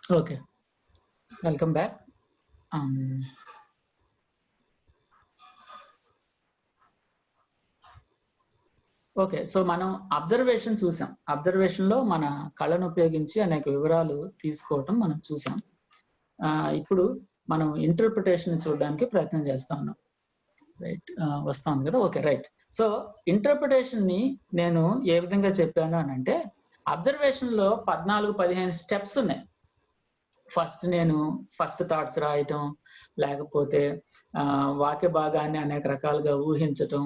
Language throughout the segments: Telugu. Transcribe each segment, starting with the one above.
Okay, welcome back. Okay, so మనం అబ్జర్వేషన్ చూసాం. అబ్జర్వేషన్ లో మన కళ్ళను ఉపయోగించి అనేక వివరాలు తీసుకోవటం మనం చూసాం. ఇప్పుడు మనం ఇంటర్ప్రిటేషన్ చూడడానికి ప్రయత్నం చేస్తా ఉన్నాం. రైట్, వస్తాను కదా. Okay, right. సో ఇంటర్ప్రిటేషన్ ని నేను ఏ విధంగా చెప్పాను అని అంటే, అబ్జర్వేషన్ లో 14-15 స్టెప్స్ ఉన్నాయి. ఫస్ట్ థాట్స్ రాయటం, లేకపోతే వాక్య భాగాన్ని అనేక రకాలుగా ఊహించటం,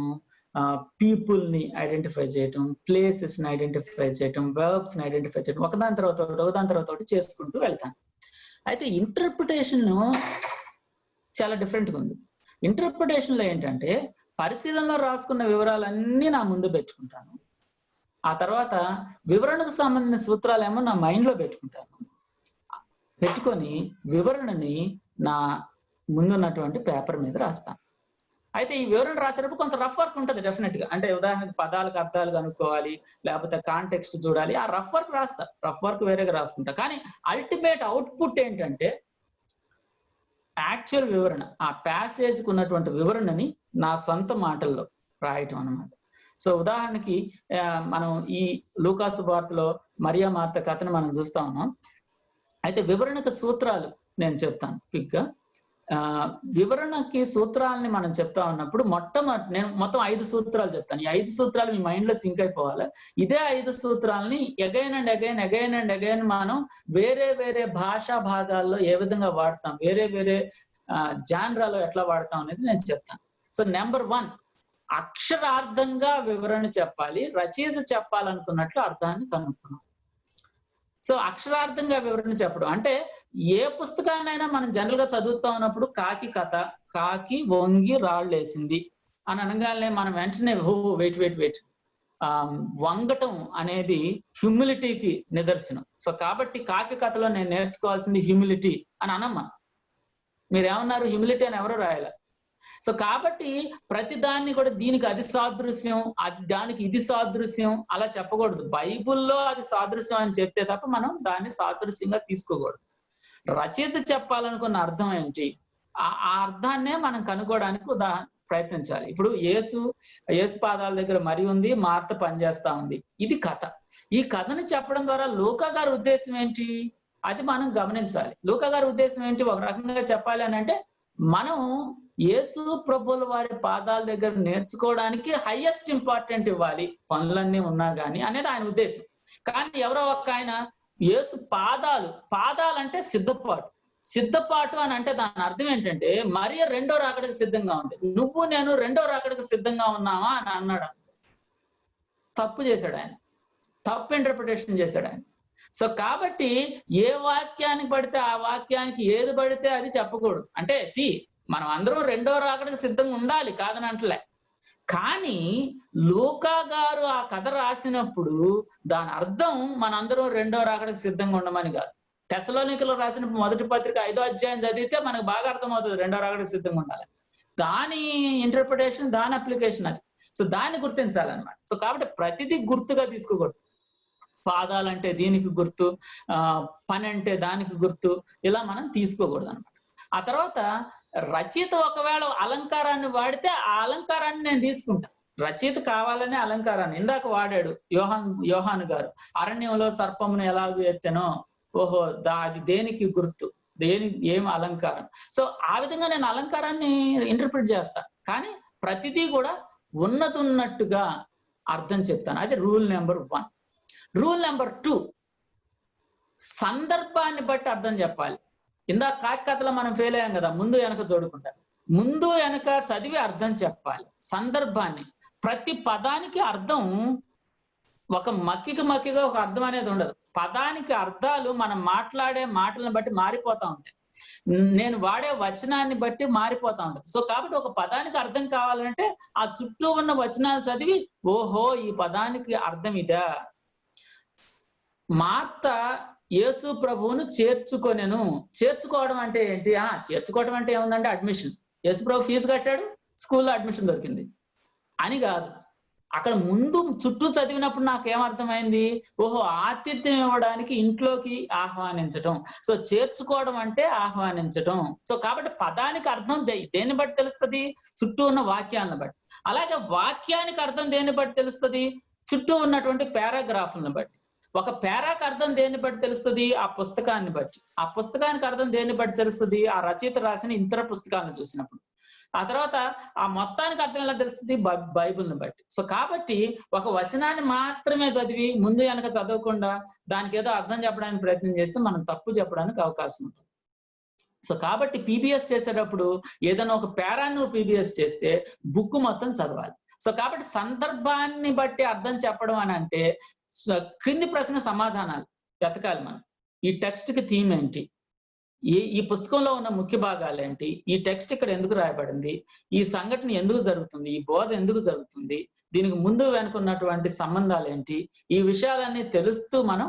పీపుల్ ని ఐడెంటిఫై చేయటం, ప్లేసెస్ ని ఐడెంటిఫై చేయటం, వర్బ్స్ ని ఐడెంటిఫై చేయటం, ఒకదాని తర్వాత ఒకటి చేసుకుంటూ వెళ్తాను. అయితే ఇంటర్ప్రిటేషన్ చాలా డిఫరెంట్గా ఉంది. ఇంటర్ప్రిటేషన్ లో ఏంటంటే, పరిశీలనలో రాసుకున్న వివరాలన్నీ నా ముందు పెట్టుకుంటాను. ఆ తర్వాత వివరణకు సంబంధించిన సూత్రాలేమో నా మైండ్ లో పెట్టుకొని వివరణని నా ముందున్నటువంటి పేపర్ మీద రాస్తాను. అయితే ఈ వివరణ రాసేటప్పుడు కొంత రఫ్ వర్క్ ఉంటుంది డెఫినెట్ గా. అంటే ఉదాహరణకు పదాలకు అర్థాలు కనుక్కోవాలి, లేకపోతే కాంటెక్స్ట్ చూడాలి. ఆ రఫ్ వర్క్ రాస్తా, రఫ్ వర్క్ వేరేగా రాసుకుంటా. కానీ అల్టిమేట్ అవుట్పుట్ ఏంటంటే యాక్చువల్ వివరణ, ఆ ప్యాసేజ్కి ఉన్నటువంటి వివరణని నా సొంత మాటల్లో రాయటం అన్నమాట. సో ఉదాహరణకి మనం ఈ లూకాసు వార్తలో మరియా మార్త కథను మనం చూస్తా ఉన్నాం. అయితే వివరణకు సూత్రాలు నేను చెప్తాను క్విక్ గా. వివరణకి సూత్రాలని మనం చెప్తా ఉన్నప్పుడు నేను మొత్తం 5 సూత్రాలు చెప్తాను. ఈ 5 సూత్రాలు మీ మైండ్ లో సింక్ అయిపోవాలి. ఇదే 5 సూత్రాలని అగైన్ అండ్ అగైన్ మనం వేరే వేరే భాషా భాగాల్లో ఏ విధంగా వాడతాం, వేరే వేరే జాన్రాలో ఎట్లా వాడతాం అనేది నేను చెప్తాను. సో నెంబర్ 1, అక్షరార్థంగా వివరణ చెప్పాలి. రచయిత చెప్పాలనుకున్నట్లు అర్థాన్ని కనుక్కున్నాం. సో అక్షరార్థంగా వివరణ చెప్పడం అంటే, ఏ పుస్తకాన్నైనా మనం జనరల్ గా చదువుతా ఉన్నప్పుడు కాకి కథ, కాకి వంగి రాళ్ళేసింది అని అనగానే మనం వెంటనే వెయిట్ వంగటం అనేది హ్యూమిలిటీకి నిదర్శనం. సో కాబట్టి కాకి కథలో నేను నేర్చుకోవాల్సింది హ్యూమిలిటీ అని అనమ్మా. మీరేమన్నారు? హ్యూమిలిటీ అని ఎవరో రాయాల. సో కాబట్టి ప్రతి దాన్ని కూడా దీనికి అది సాదృశ్యం, దానికి ఇది సాదృశ్యం అలా చెప్పకూడదు. బైబుల్లో అది సాదృశ్యం అని చెప్తే తప్ప మనం దాన్ని సాదృశ్యంగా తీసుకోకూడదు. రచయిత చెప్పాలనుకున్న అర్థం ఏంటి, ఆ అర్థాన్నే మనం కనుక్కోవడానికి ప్రయత్నించాలి. ఇప్పుడు యేసు పాదాల దగ్గర మరి ఉంది, మార్త పనిచేస్తా ఉంది. ఇది కథ. ఈ కథను చెప్పడం ద్వారా లూకా గారి ఉద్దేశం ఏంటి అది మనం గమనించాలి. లూకా గారి ఉద్దేశం ఏంటి? ఒక రకంగా చెప్పాలి అని అంటే, మనం యేసు ప్రభువుల వారి పాదాల దగ్గర నేర్చుకోవడానికి హైయెస్ట్ ఇంపార్టెంట్ ఇవ్వాలి, పనులన్నీ ఉన్నా గానీ అనేది ఆయన ఉద్దేశం. కానీ ఎవరో ఒక ఆయన యేసు పాదాలు అంటే సిద్ధపాటు అని అంటే దాని అర్థం ఏంటంటే, మరియ రెండో రాకడకు సిద్ధంగా ఉంది, నువ్వు నేను రెండో రాకడకు సిద్ధంగా ఉన్నావా అని అన్నాడు. తప్పు చేశాడు ఆయన, తప్పు ఇంటర్ప్రిటేషన్ చేశాడు ఆయన. సో కాబట్టి ఏ వాక్యానికి పడితే ఆ వాక్యానికి ఏది పడితే అది చెప్పకూడదు. అంటే మనం అందరం రెండో రాకడకు సిద్ధంగా ఉండాలి, కాదని అంటలే. కానీ లూకా గారు ఆ కథ రాసినప్పుడు దాని అర్థం మనందరం రెండో రాకడకు సిద్ధంగా ఉండమని కాదు. తెసలోనికలో రాసిన మొదటి పత్రిక 5వ అధ్యాయం చదివితే మనకు బాగా అర్థమవుతుంది రెండో రాకడకు సిద్ధంగా ఉండాలి. దాని ఇంటర్ప్రిటేషన్, దాని అప్లికేషన్ అది. సో దాన్ని గుర్తించాలన్నమాట. సో కాబట్టి ప్రతిదీ గుర్తుగా తీసుకోకూడదు. పాదాలంటే దీనికి గుర్తు, పని అంటే దానికి గుర్తు, ఇలా మనం తీసుకోకూడదు అనమాట. ఆ తర్వాత రచయిత ఒకవేళ అలంకారాన్ని వాడితే ఆ అలంకారాన్ని నేను తీసుకుంటా. రచయిత కావాలనే అలంకారాన్ని ఇందాక వాడాడు యోహాను గారు. అరణ్యంలో సర్పమును ఎలాగో ఎత్తెనో, ఓహో అది దేనికి గుర్తు, ఏం అలంకారం. సో ఆ విధంగా నేను అలంకారాన్ని ఇంటర్ప్రిట్ చేస్తా. కానీ ప్రతిదీ కూడా ఉన్నట్టుగా అర్థం చెప్తాను. అది రూల్ నెంబర్ 1. రూల్ నెంబర్ 2, సందర్భాన్ని బట్టి అర్థం చెప్పాలి. ఇందాక కాకి కథలో మనం ఫెయిల్ అయ్యాం కదా, ముందు వెనక చూడకుండా. ముందు వెనక చదివి అర్థం చెప్పాలి. సందర్భాన్ని, ప్రతి పదానికి అర్థం ఒక మక్కిగా ఒక అర్థం అనేది ఉండదు. పదానికి అర్థాలు మనం మాట్లాడే మాటలను బట్టి మారిపోతా ఉంటాయి, నేను వాడే వచనాన్ని బట్టి మారిపోతా ఉంటుంది. సో కాబట్టి ఒక పదానికి అర్థం కావాలంటే ఆ చుట్టూ ఉన్న వచనాలు చదివి, ఓహో ఈ పదానికి అర్థం ఇదా. మార్త యేసు ప్రభువును చేర్చుకోవడం అంటే ఏంటి? చేర్చుకోవడం అంటే ఏముందంటే అడ్మిషన్. యేసు ప్రభు ఫీజు కట్టాడు, స్కూల్లో అడ్మిషన్ దొరికింది అని కాదు. అక్కడ ముందు చుట్టూ చదివినప్పుడు నాకేమర్థమైంది, ఓహో ఆతిథ్యం ఇవ్వడానికి ఇంట్లోకి ఆహ్వానించటం. సో చేర్చుకోవడం అంటే ఆహ్వానించటం. సో కాబట్టి పదానికి అర్థం దేన్ని బట్టి తెలుస్తది? చుట్టూ ఉన్న వాక్యాలను బట్టి. అలాగే వాక్యానికి అర్థం దేన్ని బట్టి తెలుస్తది? చుట్టూ ఉన్నటువంటి పారాగ్రాఫ్లను బట్టి. ఒక పారాకి అర్థం దేన్ని బట్టి తెలుస్తది? ఆ పుస్తకాన్ని బట్టి. ఆ పుస్తకానికి అర్థం దేన్ని బట్టి తెలుస్తది? ఆ రచయిత రాసిన ఇతర పుస్తకాలను చూసినప్పుడు. ఆ తర్వాత ఆ మొత్తానికి అర్థం ఎలా తెలుస్తుంది? బైబిల్ని బట్టి. సో కాబట్టి ఒక వచనాన్ని మాత్రమే చదివి ముందు వెనక చదవకుండా దానికి ఏదో అర్థం చెప్పడానికి ప్రయత్నం చేస్తే మనం తప్పు చెప్పడానికి అవకాశం ఉంటుంది. సో కాబట్టి పీబీఎస్ చేసేటప్పుడు ఏదైనా ఒక పారాను పీబీఎస్ చేస్తే బుక్ మొత్తం చదవాలి. సో కాబట్టి సందర్భాన్ని బట్టి అర్థం చెప్పడం అని అంటే క్రింది ప్రశ్న సమాధానాలు వెతకాలి మనం. ఈ టెక్స్ట్ కి థీమ్ ఏంటి? ఈ పుస్తకంలో ఉన్న ముఖ్య భాగాలు ఏంటి? ఈ టెక్స్ట్ ఇక్కడ ఎందుకు రాయబడింది? ఈ సంఘటన ఎందుకు జరుగుతుంది? ఈ బోధ ఎందుకు జరుగుతుంది? దీనికి ముందు వెనుకున్నటువంటి సంబంధాలు ఏంటి? ఈ విషయాలన్నీ తెలుస్తూ మనం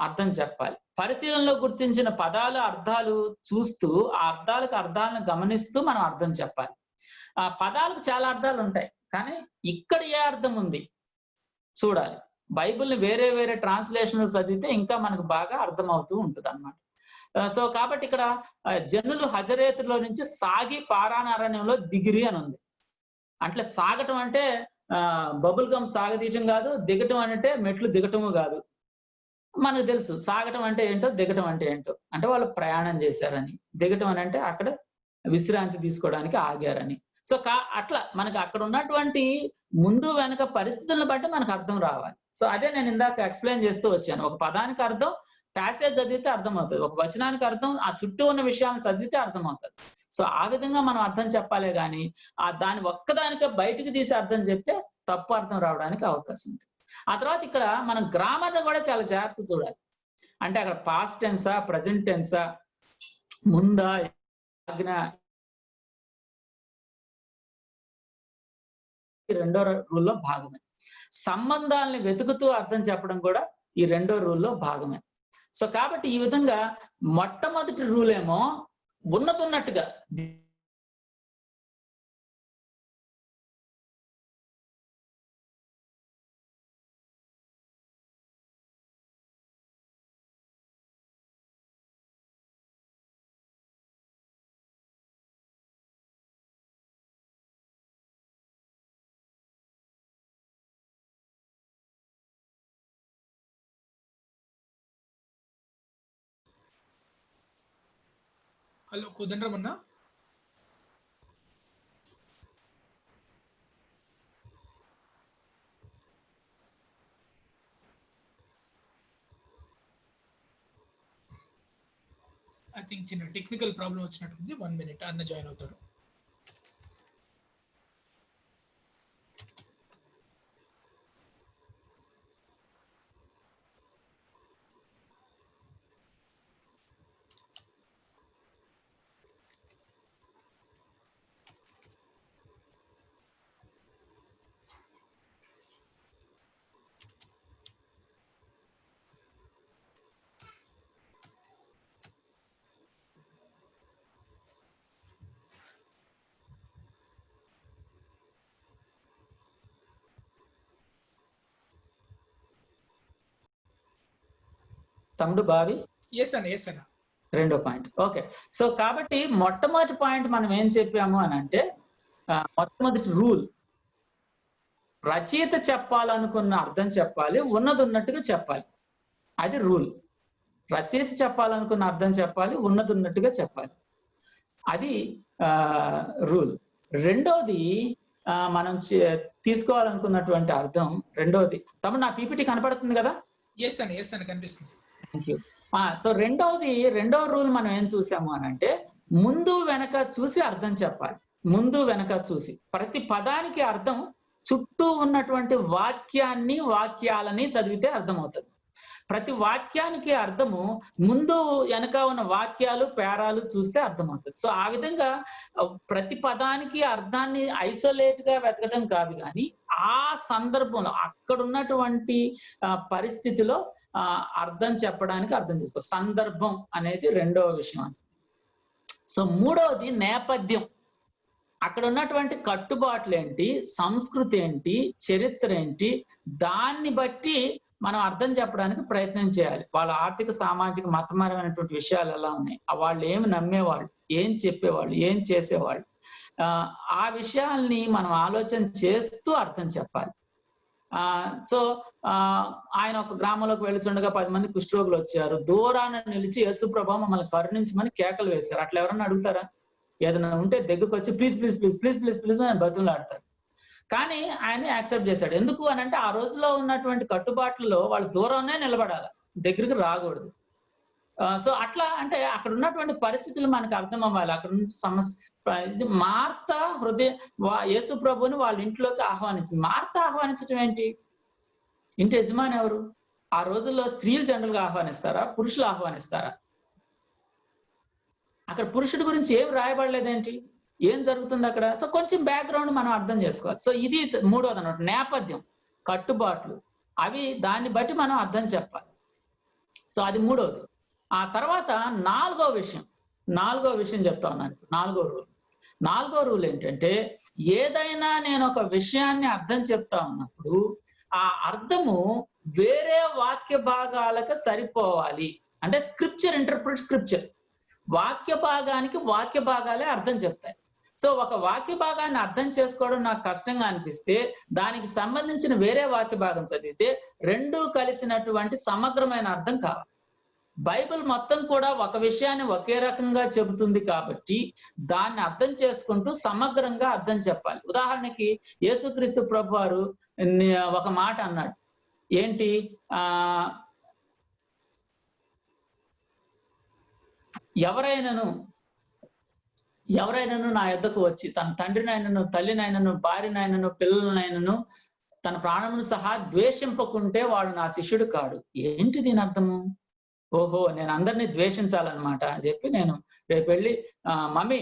అర్థం చెప్పాలి. పరిశీలనలో గుర్తించిన పదాల అర్థాలు చూస్తూ ఆ అర్థాలకు అర్థాలను గమనిస్తూ మనం అర్థం చెప్పాలి. ఆ పదాలకు చాలా అర్థాలు ఉంటాయి, కానీ ఇక్కడ ఏ అర్థం ఉంది చూడాలి. బైబిల్ని వేరే వేరే ట్రాన్స్లేషన్ చదివితే ఇంకా మనకు బాగా అర్థమవుతూ ఉంటుంది అన్నమాట. సో కాబట్టి ఇక్కడ జనులు హజరేతులో నుంచి సాగి పారాన్ అరణ్యంలో దిగిరి అని ఉంది. అంటే సాగటం అంటే బబుల్ గమ్ సాగదీయటం కాదు, దిగటం అంటే మెట్లు దిగటము కాదు. మనకు తెలుసు సాగటం అంటే ఏంటో, దిగటం అంటే ఏంటో. అంటే వాళ్ళు ప్రయాణం చేశారని, దిగటం అని అంటే అక్కడ విశ్రాంతి తీసుకోవడానికి ఆగారని. సో అట్లా మనకు అక్కడ ఉన్నటువంటి ముందు వెనక పరిస్థితులను బట్టి మనకు అర్థం రావాలి. సో అదే నేను ఇందాక ఎక్స్ప్లెయిన్ చేస్తూ వచ్చాను. ఒక పదానికి అర్థం ప్యాసేజ్ చదివితే అర్థమవుతుంది, ఒక వచనానికి అర్థం ఆ చుట్టూ ఉన్న విషయాలను చదివితే అర్థమవుతుంది. సో ఆ విధంగా మనం అర్థం చెప్పాలే కానీ దాని ఒక్కదానికే బయటికి తీసి అర్థం చెప్తే తప్పు అర్థం రావడానికి అవకాశం ఉంది. ఆ తర్వాత ఇక్కడ మనం గ్రామర్ని కూడా చాలా జాగ్రత్త చూడాలి. అంటే అక్కడ పాస్ట్ టెన్సా, ప్రజెంట్ టెన్సా, ముందా, ఆజ్ఞ, రెండో రూల్లో భాగమే. సంబంధాలని వెతుకుతూ అర్థం చెప్పడం కూడా ఈ రెండో రూల్లో భాగమే. సో కాబట్టి ఈ విధంగా మొట్టమొదటి రూల్ ఏమో ఉన్నట్టుగా హలో కోదండరామన్న, ఐ థింక్ చిన్న టెక్నికల్ ప్రాబ్లం వచ్చినట్టుంది. 1 minute అన్న జాయిన్ అవుతారు. తమ్ముడు భావి ఎస్ అన్న రెండో పాయింట్. ఓకే. సో కాబట్టి మొట్టమొదటి పాయింట్ మనం ఏం చెప్పాము అని అంటే మొట్టమొదటి రూల్, రచయిత చెప్పాలనుకున్న అర్థం చెప్పాలి, ఉన్నట్టుగా చెప్పాలి. అది రూల్. రచయిత చెప్పాలనుకున్న అర్థం చెప్పాలి, ఉన్నట్టుగా చెప్పాలి. అది రూల్. రెండోది మనం తీసుకోవాలనుకున్నటువంటి అర్థం రెండోది. తమ్ముడు నా పీపీటీ కనపడుతుంది కదా? ఎస్ అన్న కనిపిస్తుంది. సో రెండో రూల్ మనం ఏం చూసాము అని అంటే ముందు వెనక చూసి అర్థం చెప్పాలి. ముందు వెనక చూసి ప్రతి పదానికి అర్థం చుట్టూ ఉన్నటువంటి వాక్యాలని చదివితే అర్థమవుతుంది. ప్రతి వాక్యానికి అర్థము ముందు వెనక ఉన్న వాక్యాలు, పేరాలు చూస్తే అర్థమవుతుంది. సో ఆ విధంగా ప్రతి పదానికి అర్థాన్ని ఐసోలేట్ గా వెతకడం కాదు, కానీ ఆ సందర్భంలో అక్కడ ఉన్నటువంటి పరిస్థితిలో అర్థం చెప్పడానికి అర్థం చేసుకో. సందర్భం అనేది రెండవ విషయం. సో మూడవది నేపథ్యం. అక్కడ ఉన్నటువంటి కట్టుబాట్లు ఏంటి, సంస్కృతి ఏంటి, చరిత్ర ఏంటి, దాన్ని బట్టి మనం అర్థం చెప్పడానికి ప్రయత్నం చేయాలి. వాళ్ళ ఆర్థిక, సామాజిక, మతపరమైనటువంటి విషయాలు ఎలా ఉన్నాయి, వాళ్ళు ఏమి నమ్మేవాళ్ళు, ఏం చెప్పేవాళ్ళు, ఏం చేసేవాళ్ళు, ఆ విషయాల్ని మనం ఆలోచన చేస్తూ అర్థం చెప్పాలి. సో ఆయన ఒక గ్రామంలోకి వెళ్తుండగా 10 మంది కుష్ఠరోగులు వచ్చారు. దూరాన నిలిచి యేసు ప్రభువా మమ్మల్ని కరుణించమని కేకలు వేశారు. అట్లా ఎవరన్నా అడుగుతారా? ఏదైనా ఉంటే దగ్గరకు వచ్చి please please please please please please అని బతుకులాడతారు. కానీ ఆయన యాక్సెప్ట్ చేశాడు. ఎందుకు అని అంటే ఆ రోజుల్లో ఉన్నటువంటి కట్టుబాట్లలో వాళ్ళు దూరంనే నిలబడాలి, దగ్గరికి రాకూడదు. సో అట్లా అంటే అక్కడ ఉన్నటువంటి పరిస్థితులు మనకు అర్థం అవ్వాలి. అక్కడ సమస్య మార్త యేసు ప్రభుని వాళ్ళ ఇంట్లోకి ఆహ్వానించింది. మార్త ఆహ్వానించడం ఏంటి? ఇంటి యజమాని ఎవరు? ఆ రోజుల్లో స్త్రీలు జనరల్ గా ఆహ్వానిస్తారా, పురుషులు ఆహ్వానిస్తారా? అక్కడ పురుషుడి గురించి ఏం రాయబడలేదేంటి? ఏం జరుగుతుంది అక్కడ? సో కొంచెం బ్యాక్గ్రౌండ్ మనం అర్థం చేసుకోవాలి. సో ఇది మూడోది అన్నమాట, నేపథ్యం, కట్టుబాట్లు, అవి దాన్ని బట్టి మనం అర్థం చెప్పాలి. సో అది మూడోది. ఆ తర్వాత నాలుగో విషయం చెప్తా ఉన్నాను. నాలుగో రూల్ ఏంటంటే, ఏదైనా నేను ఒక విషయాన్ని అర్థం చెప్తా ఉన్నప్పుడు ఆ అర్థము వేరే వాక్య భాగాలకు సరిపోవాలి. అంటే స్క్రిప్చర్ ఇంటర్ప్రిట్ స్క్రిప్చర్. వాక్య భాగానికి వాక్య భాగాలే అర్థం చెప్తాయి. సో ఒక వాక్య భాగాన్ని అర్థం చేసుకోవడం నాకు కష్టంగా అనిపిస్తే దానికి సంబంధించిన వేరే వాక్య భాగం చదివితే రెండూ కలిసినటువంటి సమగ్రమైన అర్థం కావాలి. బైబిల్ మొత్తం కూడా ఒక విషయాన్ని ఒకే రకంగా చెబుతుంది కాబట్టి దాన్ని అర్థం చేసుకుంటూ సమగ్రంగా అర్థం చెప్పాలి. ఉదాహరణకి యేసుక్రీస్తు ప్రభువారు ఒక మాట అన్నాడు. ఏంటి? ఎవరైనాను నా యొద్దకు వచ్చి తన తండ్రినైనను, తల్లినైనను, భార్యనైనను, పిల్లలనైనను, తన ప్రాణమును సహా ద్వేషింపకుంటే వాడు నా శిష్యుడు కాడు. ఏంటి దీని అర్థము? ఓహో, నేను అందరినీ ద్వేషించాలన్నమాట అని చెప్పి నేను రేపు వెళ్ళి మమ్మీ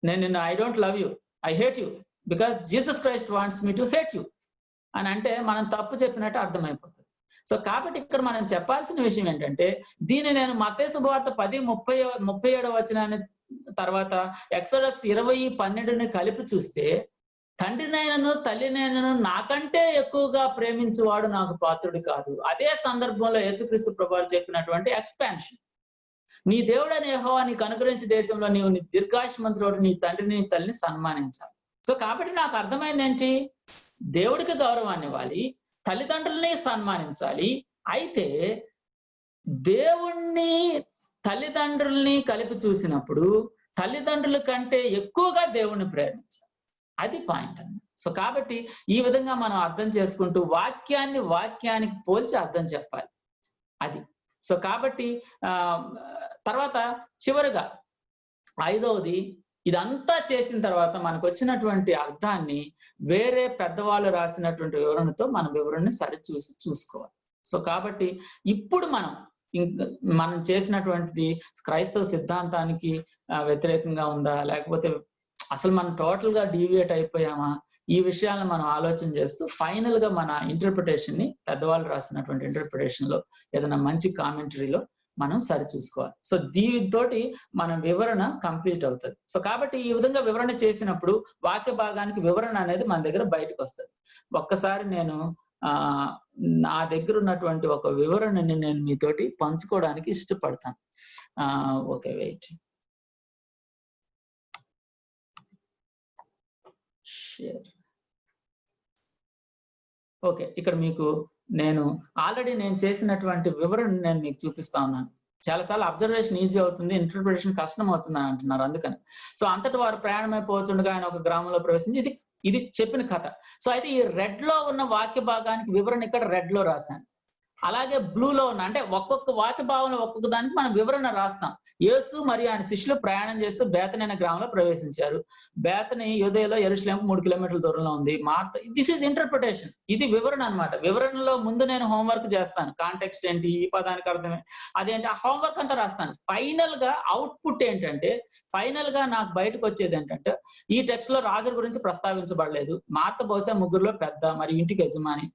నేను నిన్ను I don't love you, I hate you because Jesus Christ wants me to hate you అని అంటే మనం తప్పు చెప్పినట్టు అర్థమైపోతుంది. సో కాబట్టి ఇక్కడ మనం చెప్పాల్సిన విషయం ఏంటంటే, దీన్ని నేను మత్తయి శుభవార్త 10:37 వచనాన్ని తర్వాత ఎక్సోడస్ 20:12 కలిపి చూస్తే, తండ్రినైనను తల్లినైనను నాకంటే ఎక్కువగా ప్రేమించువాడు నాకు పాత్రుడు కాదు. అదే సందర్భంలో యేసుక్రీస్తు ప్రభువారు చెప్పినటువంటి ఎక్స్పాన్షన్, నీ దేవుడైన యెహోవా నీకు అనుగ్రహించే దేశంలో నీవు నీ దీర్ఘాయుష్మంతుడు నీ తండ్రిని తల్లిని సన్మానించాలి. సో కాబట్టి నాకు అర్థమైంది ఏంటి? దేవుడికి గౌరవాన్ని ఇవ్వాలి, తల్లిదండ్రుల్ని సన్మానించాలి. అయితే దేవుణ్ణి తల్లిదండ్రుల్ని కలిపి చూసినప్పుడు తల్లిదండ్రుల కంటే ఎక్కువగా దేవుణ్ణి ప్రేమించాలి. అది పాయింట్ అన్నమాట. సో కాబట్టి ఈ విధంగా మనం అర్థం చేసుకుంటూ వాక్యానికి పోల్చి అర్థం చెప్పాలి. అది. సో కాబట్టి తర్వాత చివరిగా ఐదవది, ఇదంతా చేసిన తర్వాత మనకు వచ్చినటువంటి అర్థాన్ని వేరే పెద్దవాళ్ళు రాసినటువంటి వివరణతో మన వివరణని చూసుకోవాలి. సో కాబట్టి ఇప్పుడు మనం చేసినటువంటిది క్రైస్తవ సిద్ధాంతానికి వ్యతిరేకంగా ఉందా, లేకపోతే అసలు మనం టోటల్ గా డీవియేట్ అయిపోయామా, ఈ విషయాలను మనం ఆలోచన చేస్తూ ఫైనల్ గా మన ఇంటర్ప్రిటేషన్ ని పెద్దవాళ్ళు రాసినటువంటి ఇంటర్ప్రిటేషన్ లో ఏదైనా మంచి కామెంటరీలో మనం సరి చూసుకోవాలి. సో దీనితోటి మన వివరణ కంప్లీట్ అవుతుంది. సో కాబట్టి ఈ విధంగా వివరణ చేసినప్పుడు వాక్య భాగానికి వివరణ అనేది మన దగ్గర బయటకు వస్తుంది. ఒక్కసారి నేను నా దగ్గర ఉన్నటువంటి ఒక వివరణని నేను మీతోటి పంచుకోవడానికి ఇష్టపడతాను. Okay, wait. షేర్. ఓకే, ఇక్కడ మీకు నేను ఆల్రెడీ చేసినటువంటి వివరణ నేను మీకు చూపిస్తా ఉన్నాను. చాలాసార్లు అబ్జర్వేషన్ ఈజీ అవుతుంది, ఇంటర్ప్రిటేషన్ కష్టం అవుతుంది అని అంటున్నారు. అందుకని సో అంతటి వారు ప్రయాణమైపోతుండగా ఆయన ఒక గ్రామంలో ప్రవేశించి, ఇది చెప్పిన కథ. సో అయితే ఈ రెడ్ లో ఉన్న వాక్య భాగానికి వివరణ ఇక్కడ రెడ్ లో రాశాను. అలాగే బ్లూలో ఉన్న, అంటే ఒక్కొక్క వాక్య భాగంలో ఒక్కొక్క దానికి మనం వివరణ రాస్తాం. యేసు మరియు ఆయన శిష్యులు ప్రయాణం చేస్తూ బేతనీ అనే గ్రామంలో ప్రవేశించారు. బేతనీ యూదయలో యెరూషలేముకు 3 కిలోమీటర్ల దూరంలో ఉంది. This is interpretation. ఇది వివరణ అన్నమాట. వివరణలో ముందు నేను హోంవర్క్ చేస్తాను. కాంటెక్స్ట్ ఏంటి, ఈ పదానికి అర్థమే అదేంటి, ఆ హోంవర్క్ అంతా రాస్తాను. ఫైనల్ గా అవుట్పుట్ ఏంటంటే, ఫైనల్ గా నాకు బయటకు వచ్చేది ఏంటంటే, ఈ టెక్స్ట్ లో రాజుల గురించి ప్రస్తావించబడలేదు. మార్త బహుశా ముగ్గురులో పెద్ద మరియు ఇంటికి యజమాని.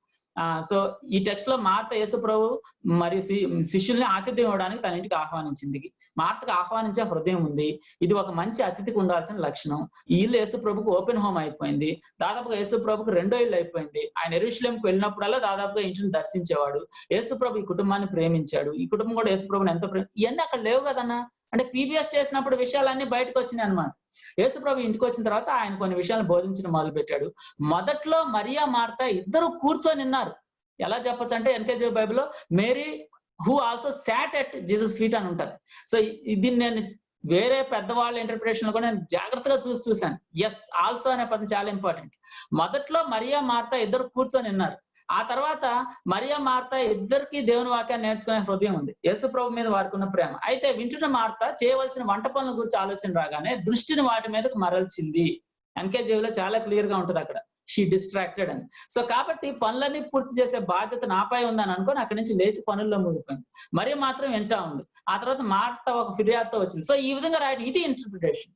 సో ఈ టెక్స్ట్ లో మార్త యేసు ప్రభు మరియు శిష్యుల్ని ఆతిథ్యం ఇవ్వడానికి తన ఇంటికి ఆహ్వానించింది. మార్తకు ఆహ్వానించే హృదయం ఉంది. ఇది ఒక మంచి అతిథికి ఉండాల్సిన లక్షణం. ఈ ఇల్లు యేసు ప్రభుకు ఓపెన్ హోమ్ అయిపోయింది. దాదాపుగా యేసు ప్రభుకు 2వ ఇల్లు అయిపోయింది. ఆయన యెరూషలేముకు వెళ్ళినప్పుడల్లా దాదాపుగా ఇంటిని దర్శించేవాడు. యేసు ప్రభు ఈ కుటుంబాన్ని ప్రేమించాడు. ఈ కుటుంబం కూడా యేసు ప్రభుని ఎంతో ఇవన్నీ అక్కడ లేవు కదన్నా. అంటే పీబీఎస్ చేసినప్పుడు విషయాలన్నీ బయటకు వచ్చినాయి అనమాట. యేసు ప్రభు ఇంటికి వచ్చిన తర్వాత ఆయన కొన్ని విషయాలు బోధించడం మొదలు పెట్టాడు. మొదట్లో మరియా మార్త ఇద్దరు కూర్చొని ఉన్నారు. ఎలా చెప్పొచ్చు అంటే ఎన్కేజీ బైబిల్లో Mary who also sat at Jesus feet అని ఉంటారు. సో ఇది నేను వేరే పెద్దవాళ్ళ ఇంటర్ప్రిటేషన్ లో కూడా నేను జాగ్రత్తగా చూశాను. ఎస్, ఆల్సో అనే పదం చాలా ఇంపార్టెంట్. మొదట్లో మరియా మార్త ఇద్దరు కూర్చొని ఉన్నారు. ఆ తర్వాత మరియా మార్త ఇద్దరికి దేవుని వాక్యాన్ని నేర్చుకునే హృదయం ఉంది. యేసు ప్రభు మీద వారికి ఉన్న ప్రేమ. అయితే వింటున్న మార్త చేయవలసిన వంట పనుల గురించి ఆలోచన రాగానే దృష్టిని వాటి మీదకు మరల్చింది. ఎన్కేజీలో చాలా క్లియర్ గా ఉంటుంది అక్కడ, షీ డిస్ట్రాక్టెడ్ అని. సో కాబట్టి పనులన్నీ పూర్తి చేసే బాధ్యత నాపై ఉందని అనుకొని అక్కడి నుంచి లేచి పనుల్లో ముగిపోయింది. మరి మాత్రం వింటా ఉంది. ఆ తర్వాత మార్త ఒక ఫిర్యాదుతో వచ్చింది. సో ఈ విధంగా రాయడం ఇది ఇంటర్ప్రిటేషన్.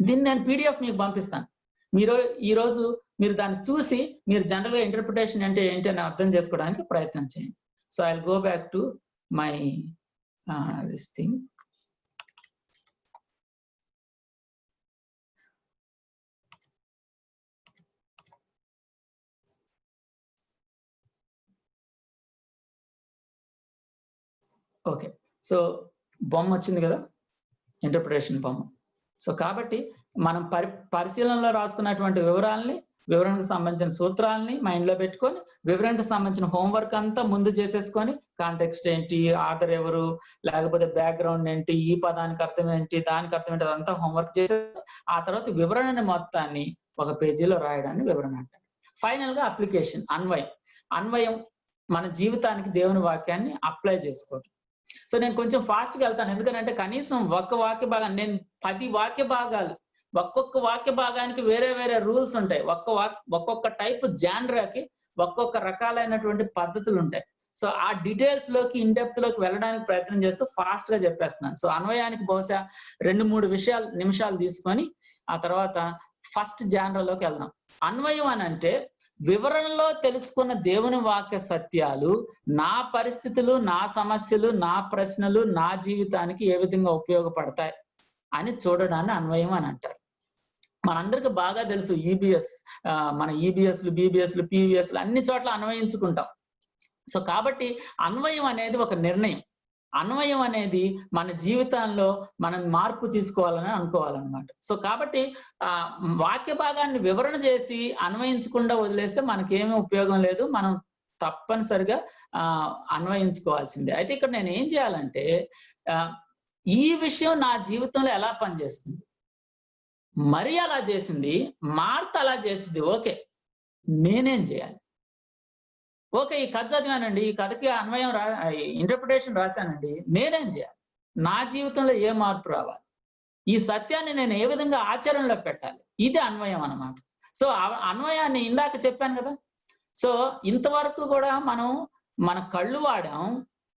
దీన్ని నేను పీడిఎఫ్ మీకు పంపిస్తాను. ఈ రోజు మీరు దాన్ని చూసి మీరు జనరల్ గా ఇంటర్ప్రిటేషన్ అంటే ఏంటి అని అర్థం చేసుకోవడానికి ప్రయత్నం చేయండి. So I go back to my this thing. Okay, so బొమ్మ వచ్చింది కదా, ఇంటర్ప్రిటేషన్ బొమ్మ. సో కాబట్టి మనం పరిశీలనలో రాసుకున్నటువంటి వివరణకు సంబంధించిన సూత్రాలని మైండ్ లో పెట్టుకొని, వివరణకు సంబంధించిన హోంవర్క్ అంతా ముందు చేసేసుకొని, కాంటెక్స్ట్ ఏంటి, ఆథర్ ఎవరు, లేకపోతే బ్యాక్గ్రౌండ్ ఏంటి, ఈ పదానికి అర్థం ఏంటి, దానికి అర్థం ఏంటి, అదంతా హోంవర్క్ చేసే ఆ తర్వాత వివరణని మొత్తాన్ని ఒక పేజీలో రాయడాన్ని వివరణ అంటారు. ఫైనల్ గా అప్లికేషన్, అన్వయం మన జీవితానికి దేవుని వాక్యాన్ని అప్లై చేసుకోవడం. సో నేను కొంచెం ఫాస్ట్ గా వెళ్తాను, ఎందుకంటే కనీసం ఒక్క వాక్య భాగం, నేను 10 వాక్య భాగాలు, ఒక్కొక్క వాక్య భాగానికి వేరే వేరే రూల్స్ ఉంటాయి. ఒక్కొక్క టైప్ జానరాకి ఒక్కొక్క రకాలైనటువంటి పద్ధతులు ఉంటాయి. సో ఆ డీటెయిల్స్ లోకి ఇన్డెప్త్ లోకి వెళ్ళడానికి ప్రయత్నం చేస్తూ ఫాస్ట్ గా చెప్పేస్తున్నాను. సో అన్వయానికి బహుశా 2-3 నిమిషాలు తీసుకొని ఆ తర్వాత ఫస్ట్ జానరాలోకి వెళ్దాం. అన్వయం అని అంటే వివరణలో తెలుసుకున్న దేవుని వాక్య సత్యాలు నా పరిస్థితులు, నా సమస్యలు, నా ప్రశ్నలు, నా జీవితానికి ఏ విధంగా ఉపయోగపడతాయి అని చూడడాన్ని అన్వయం అని అంటారు. మనందరికి బాగా తెలుసు ఈబిఎస్, మన ఈబిఎస్లు, బీబీఎస్లు, పీవీఎస్లు అన్ని చోట్ల అన్వయించుకుంటాం. సో కాబట్టి అన్వయం అనేది ఒక నిర్ణయం. అన్వయం అనేది మన జీవితంలో మనం మార్పు తీసుకోవాలని అనుకోవాలన్నమాట. సో కాబట్టి వాక్య భాగాన్ని వివరణ చేసి అన్వయించకుండా వదిలేస్తే మనకేమీ ఉపయోగం లేదు. మనం తప్పనిసరిగా అన్వయించుకోవాల్సిందే. అయితే ఇక్కడ నేను ఏం చేయాలంటే, ఈ విషయం నా జీవితంలో ఎలా పనిచేస్తుంది, మరి అలా చేసింది, మార్త అలా చేసింది, ఓకే నేనేం చేయాలి? ఓకే, ఈ కథ చదివానండి, ఈ కథకి అన్వయం ఇంటర్ప్రిటేషన్ రాశానండి, నేనేం చేయాలి? నా జీవితంలో ఏ మార్పు రావాలి? ఈ సత్యాన్ని నేను ఏ విధంగా ఆచరణలో పెట్టాలి? ఇది అన్వయం అన్నమాట. సో అన్వయాన్ని ఇందాక చెప్పాను కదా. సో ఇంతవరకు కూడా మనం మన కళ్ళు వాడాం,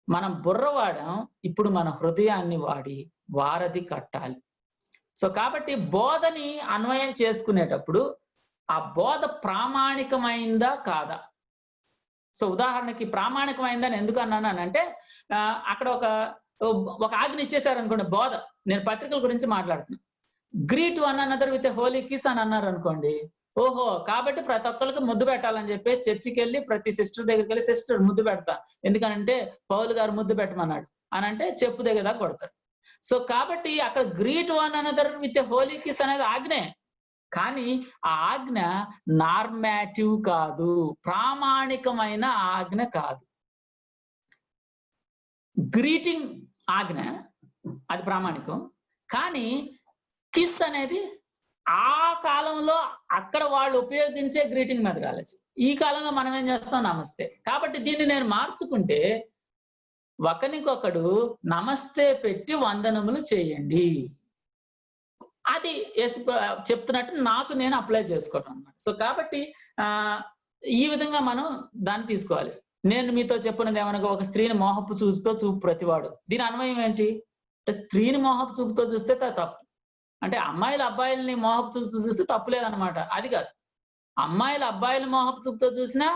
మనం బుర్ర వాడాం, ఇప్పుడు మన హృదయాన్ని వాడి వారధి కట్టాలి. సో కాబట్టి బోధని అన్వయం చేసుకునేటప్పుడు ఆ బోధ ప్రామాణికమైందా కాదా? సో ఉదాహరణకి ప్రామాణికమైందని ఎందుకు అన్నానంటే, అక్కడ ఒక ఆజ్ఞ ఇచ్చేసారు అనుకోండి, బోధ. నేను పత్రికల గురించి మాట్లాడుతున్నాను. Greet one another with holy kiss అని అన్నారు అనుకోండి, ఓహో కాబట్టి ప్రతి ఒక్కరికి ముద్దు పెట్టాలని చెప్పి చర్చికి వెళ్ళి ప్రతి సిస్టర్ దగ్గరికి వెళ్ళి, సిస్టర్ ముద్దు పెడతా, ఎందుకంటే పౌలు గారు ముద్దు పెట్టమన్నాడు అని అంటే చెప్పు దగ్గర కొడతారు. సో కాబట్టి అక్కడ greet one another with holy kiss అనేది ఆజ్ఞే, కానీ ఆ ఆజ్ఞ నార్మాటివ్ కాదు, ప్రామాణికమైన ఆజ్ఞ కాదు. గ్రీటింగ్ ఆజ్ఞ అది ప్రామాణికం, కానీ కిస్ అనేది ఆ కాలంలో అక్కడ వాళ్ళు ఉపయోగించే గ్రీటింగ్ మెథడాలజీ. ఈ కాలంలో మనం ఏం చేస్తాం, నమస్తే. కాబట్టి దీన్ని నేను మార్చుకుంటే ఒకరికొకడు నమస్తే పెట్టి వందనములు చేయండి, అది చెప్తున్నట్టు నాకు నేను అప్లై చేసుకోవటం అన్నమాట. సో కాబట్టి ఈ విధంగా మనం దాన్ని తీసుకోవాలి. నేను మీతో చెప్పినది ఏమనగా, ఒక స్త్రీని మోహపు చూపుతో చూపు ప్రతివాడు. దీని అన్వయం ఏంటి అంటే, స్త్రీని మోహపు చూపుతో చూస్తే తప్పు. అంటే అమ్మాయిలు అబ్బాయిల్ని మోహపు చూస్తూ చూస్తే తప్పు లేదనమాట, అది కాదు. అమ్మాయిలు అబ్బాయిలు మోహపు చూపుతో చూసినా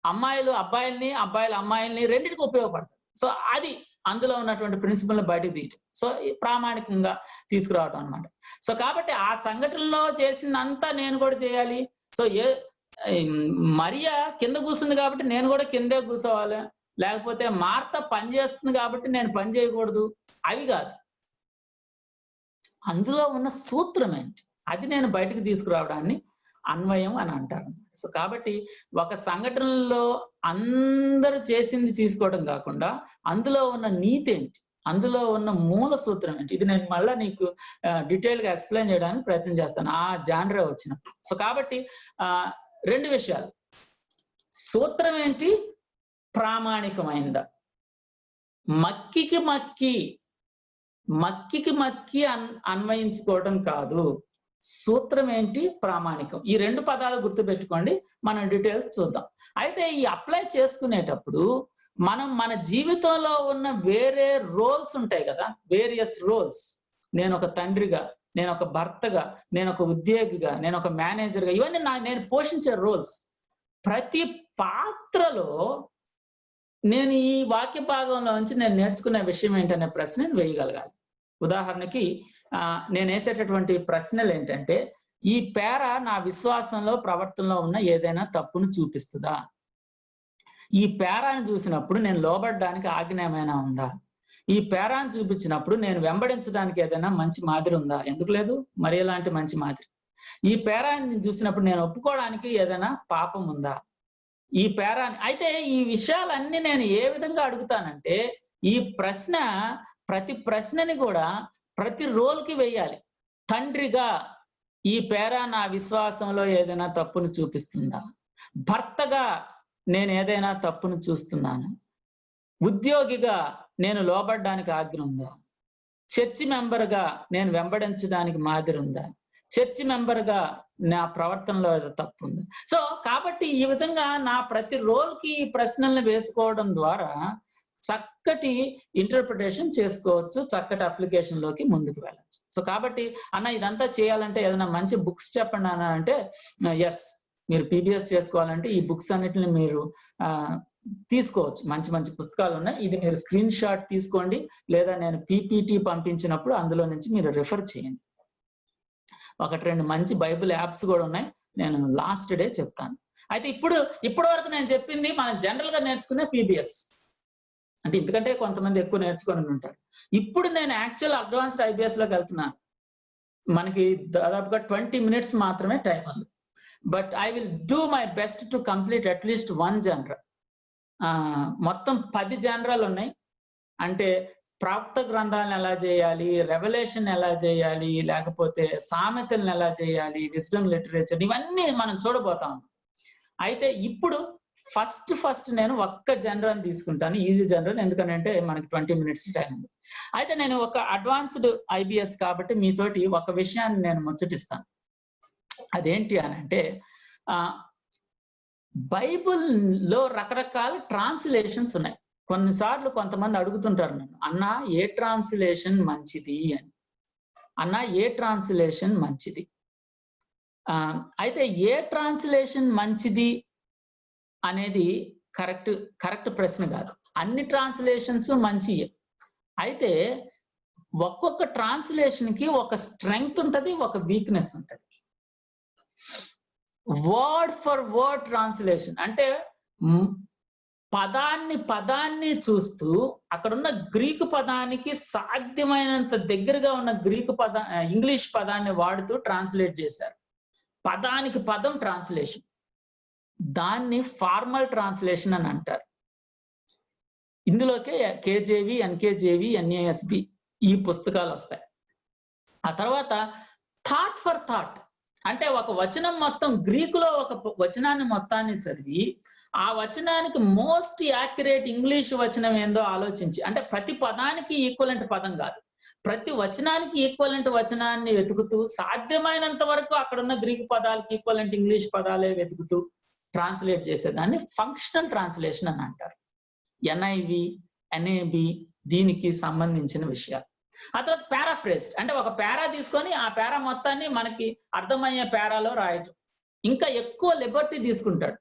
అమ్మాయిలు అబ్బాయిల్ని, అబ్బాయిలు అమ్మాయిల్ని రెండింటికి ఉపయోగపడతాయి. సో అది అందులో ఉన్నటువంటి ప్రిన్సిపల్ బయటకు తీయటం. సో ప్రామాణికంగా తీసుకురావటం అనమాట. సో కాబట్టి ఆ సంఘటనలో చేసిందంతా నేను కూడా చేయాలి. సో మరియా కింద కూర్చుంది కాబట్టి నేను కూడా కిందే కూర్చోవాలి, లేకపోతే మార్త పని చేస్తుంది కాబట్టి నేను పని చేయకూడదు, అవి కాదు. అందులో ఉన్న సూత్రం ఏంటి, అది నేను బయటకు తీసుకురావడాన్ని అన్వయం అని అంటారు. సో కాబట్టి ఒక సంఘటనలో అందరూ చేసింది తీసుకోవడం కాకుండా అందులో ఉన్న నీతి ఏంటి, అందులో ఉన్న మూల సూత్రం ఏంటి, ఇది నేను మళ్ళీ నీకు డీటెయిల్ గా ఎక్స్ప్లెయిన్ చేయడానికి ప్రయత్నం చేస్తాను ఆ జానరే వచ్చినప్పుడు. సో కాబట్టి రెండు విషయాలు, సూత్రం ఏంటి, ప్రామాణికమైందా, మక్కికి మక్కి అన్వయించుకోవడం కాదు, సూత్రం ఏంటి, ప్రామాణికం. ఈ రెండు పదాలు గుర్తుపెట్టుకోండి, మనం డీటెయిల్స్ చూద్దాం. అయితే ఈ అప్లై చేసుకునేటప్పుడు మనం మన జీవితంలో ఉన్న వేరే రోల్స్ ఉంటాయి కదా, వేరియస్ రోల్స్. నేను ఒక తండ్రిగా, నేను ఒక భర్తగా, నేను ఒక ఉద్యోగిగా, నేను ఒక మేనేజర్గా, ఇవన్నీ నేను పోషించే రోల్స్. ప్రతి పాత్రలో నేను ఈ వాక్య భాగంలో నుంచి నేను నేర్చుకునే విషయం ఏంటనే ప్రశ్న వేయగలగాలి. ఉదాహరణకి నేను వేసేటటువంటి ప్రశ్నలు ఏంటంటే, ఈ పేర నా విశ్వాసంలో ప్రవర్తనలో ఉన్న ఏదైనా తప్పును చూపిస్తుందా, ఈ పేరాన్ని చూసినప్పుడు నేను లోబడడానికి ఆజ్ఞ ఏమైనా ఉందా, ఈ పేరాన్ని చూపించినప్పుడు నేను వెంబడించడానికి ఏదైనా మంచి మాదిరి ఉందా, ఎందుకు లేదు, మరి ఎలాంటి మంచి మాదిరి, ఈ పేరాన్ని చూసినప్పుడు నేను ఒప్పుకోవడానికి ఏదైనా పాపం ఉందా, ఈ పేరాన్ని. అయితే ఈ విషయాలన్నీ నేను ఏ విధంగా అడుగుతానంటే, ఈ ప్రశ్న ప్రతి ప్రశ్నని కూడా ప్రతి రోల్కి వేయాలి. తండ్రిగా ఈ పేరా నా విశ్వాసంలో ఏదైనా తప్పును చూపిస్తుందా, భర్తగా నేను ఏదైనా తప్పును చూస్తున్నాను, ఉద్యోగిగా నేను లోబడడానికి ఆజ్ఞ ఉందా, చర్చి మెంబర్గా నేను వెంబడించడానికి మాదిరి ఉందా, చర్చి మెంబర్గా నా ప్రవర్తనలో ఏదో తప్పు ఉంది. సో కాబట్టి ఈ విధంగా నా ప్రతి రోల్కి ఈ ప్రశ్నల్ని వేసుకోవడం ద్వారా చక్కటి ఇంటర్ప్రిటేషన్ చేసుకోవచ్చు, చక్కటి అప్లికేషన్ లోకి ముందుకు వెళ్ళచ్చు. సో కాబట్టి అన్న ఇదంతా చేయాలంటే ఏదైనా మంచి బుక్స్ చెప్పండి అన్న అంటే, ఎస్, మీరు పీబీఎస్ చేసుకోవాలంటే ఈ బుక్స్ అన్నిటిని మీరు తీసుకోవచ్చు. మంచి మంచి పుస్తకాలు ఉన్నాయి, ఇది మీరు స్క్రీన్ షాట్ తీసుకోండి, లేదా నేను పీపీటీ పంపించినప్పుడు అందులో నుంచి మీరు రిఫర్ చేయండి. ఒకటి రెండు మంచి బైబిల్ యాప్స్ కూడా ఉన్నాయి, నేను లాస్ట్ డే చెప్తాను. అయితే ఇప్పటి వరకు నేను చెప్పింది మనం జనరల్ గా నేర్చుకునే పీబీఎస్, అంటే ఎందుకంటే కొంతమంది ఎక్కువ నేర్చుకొని ఉంటారు. ఇప్పుడు నేను యాక్చువల్ అడ్వాన్స్డ్ ఐబీఎస్ లోకి వెళ్తున్నాను. మనకి దాదాపుగా 20 minutes మాత్రమే టైం ఉంది, but I will do my best to complete at least 1 genre. మొత్తం 10 జానరాలు ఉన్నాయి. అంటే ప్రాప్త గ్రంథాలను ఎలా చేయాలి, రెవల్యూషన్ ఎలా చేయాలి, లేకపోతే సామెతలను ఎలా చేయాలి, విజ్డమ్ లిటరేచర్, ఇవన్నీ మనం చూడబోతాం. అయితే ఇప్పుడు ఫస్ట్ నేను ఒక్క జనరల్ తీసుకుంటాను, ఈజీ జనరల్, ఎందుకంటే మనకి 20 minutes టైం ఉంది. అయితే నేను ఒక అడ్వాన్స్డ్ ఐబిఎస్ కాబట్టి మీతోటి ఒక విషయాన్ని నేను ముచ్చటిస్తాను. అదేంటి అని అంటే, బైబిల్లో రకరకాల ట్రాన్స్లేషన్స్ ఉన్నాయి. కొన్నిసార్లు కొంతమంది అడుగుతుంటారు నన్ను, అన్న ఏ ట్రాన్స్లేషన్ మంచిది అని, అన్న ఏ ట్రాన్స్లేషన్ మంచిది. అయితే ఏ ట్రాన్స్లేషన్ మంచిది అనేది కరెక్ట్ ప్రశ్న కాదు. అన్ని ట్రాన్స్లేషన్స్ మంచియే. అయితే ఒక్కొక్క ట్రాన్స్లేషన్ కి ఒక స్ట్రెంగ్త్ ఉంటుంది, ఒక వీక్నెస్ ఉంటుంది. వర్డ్ ఫర్ వర్డ్ ట్రాన్స్లేషన్ అంటే పదాన్ని చూస్తూ అక్కడున్న గ్రీకు పదానికి సాధ్యమైనంత దగ్గరగా ఉన్న ఇంగ్లీష్ పదాన్ని వాడుతూ ట్రాన్స్లేట్ చేశారు. పదానికి పదం ట్రాన్స్లేషన్, దాన్ని ఫార్మల్ ట్రాన్స్లేషన్ అని అంటారు. ఇందులోకే కేజేవి, ఎన్కేజేవి, ఎన్ఏఎస్బి ఈ పుస్తకాలు వస్తాయి. ఆ తర్వాత థాట్ ఫర్ థాట్ అంటే ఒక వచనం మొత్తం, గ్రీకులో ఒక వచనాన్ని మొత్తాన్ని చదివి ఆ వచనానికి మోస్ట్ యాక్యురేట్ ఇంగ్లీష్ వచనం ఏందో ఆలోచించి, అంటే ప్రతి పదానికి ఈక్వలెంట్ పదం కాదు, ప్రతి వచనానికి ఈక్వలెంట్ వచనాన్ని వెతుకుతూ సాధ్యమైనంత వరకు అక్కడున్న గ్రీకు పదాలకి ఈక్వలెంట్ ఇంగ్లీష్ పదాలే వెతుకుతూ ట్రాన్స్లేట్ చేసేదాన్ని ఫంక్షనల్ ట్రాన్స్లేషన్ అని అంటారు. ఎన్ఐవి, ఎన్ఏబి దీనికి సంబంధించిన విషయాలు. ఆ తర్వాత పారాఫ్రేజ్డ్ అంటే ఒక పేరా తీసుకొని ఆ పేరా మొత్తాన్ని మనకి అర్థమయ్యే పేరాలో రాయటం. ఇంకా ఎక్కువ లిబర్టీ తీసుకుంటాడు.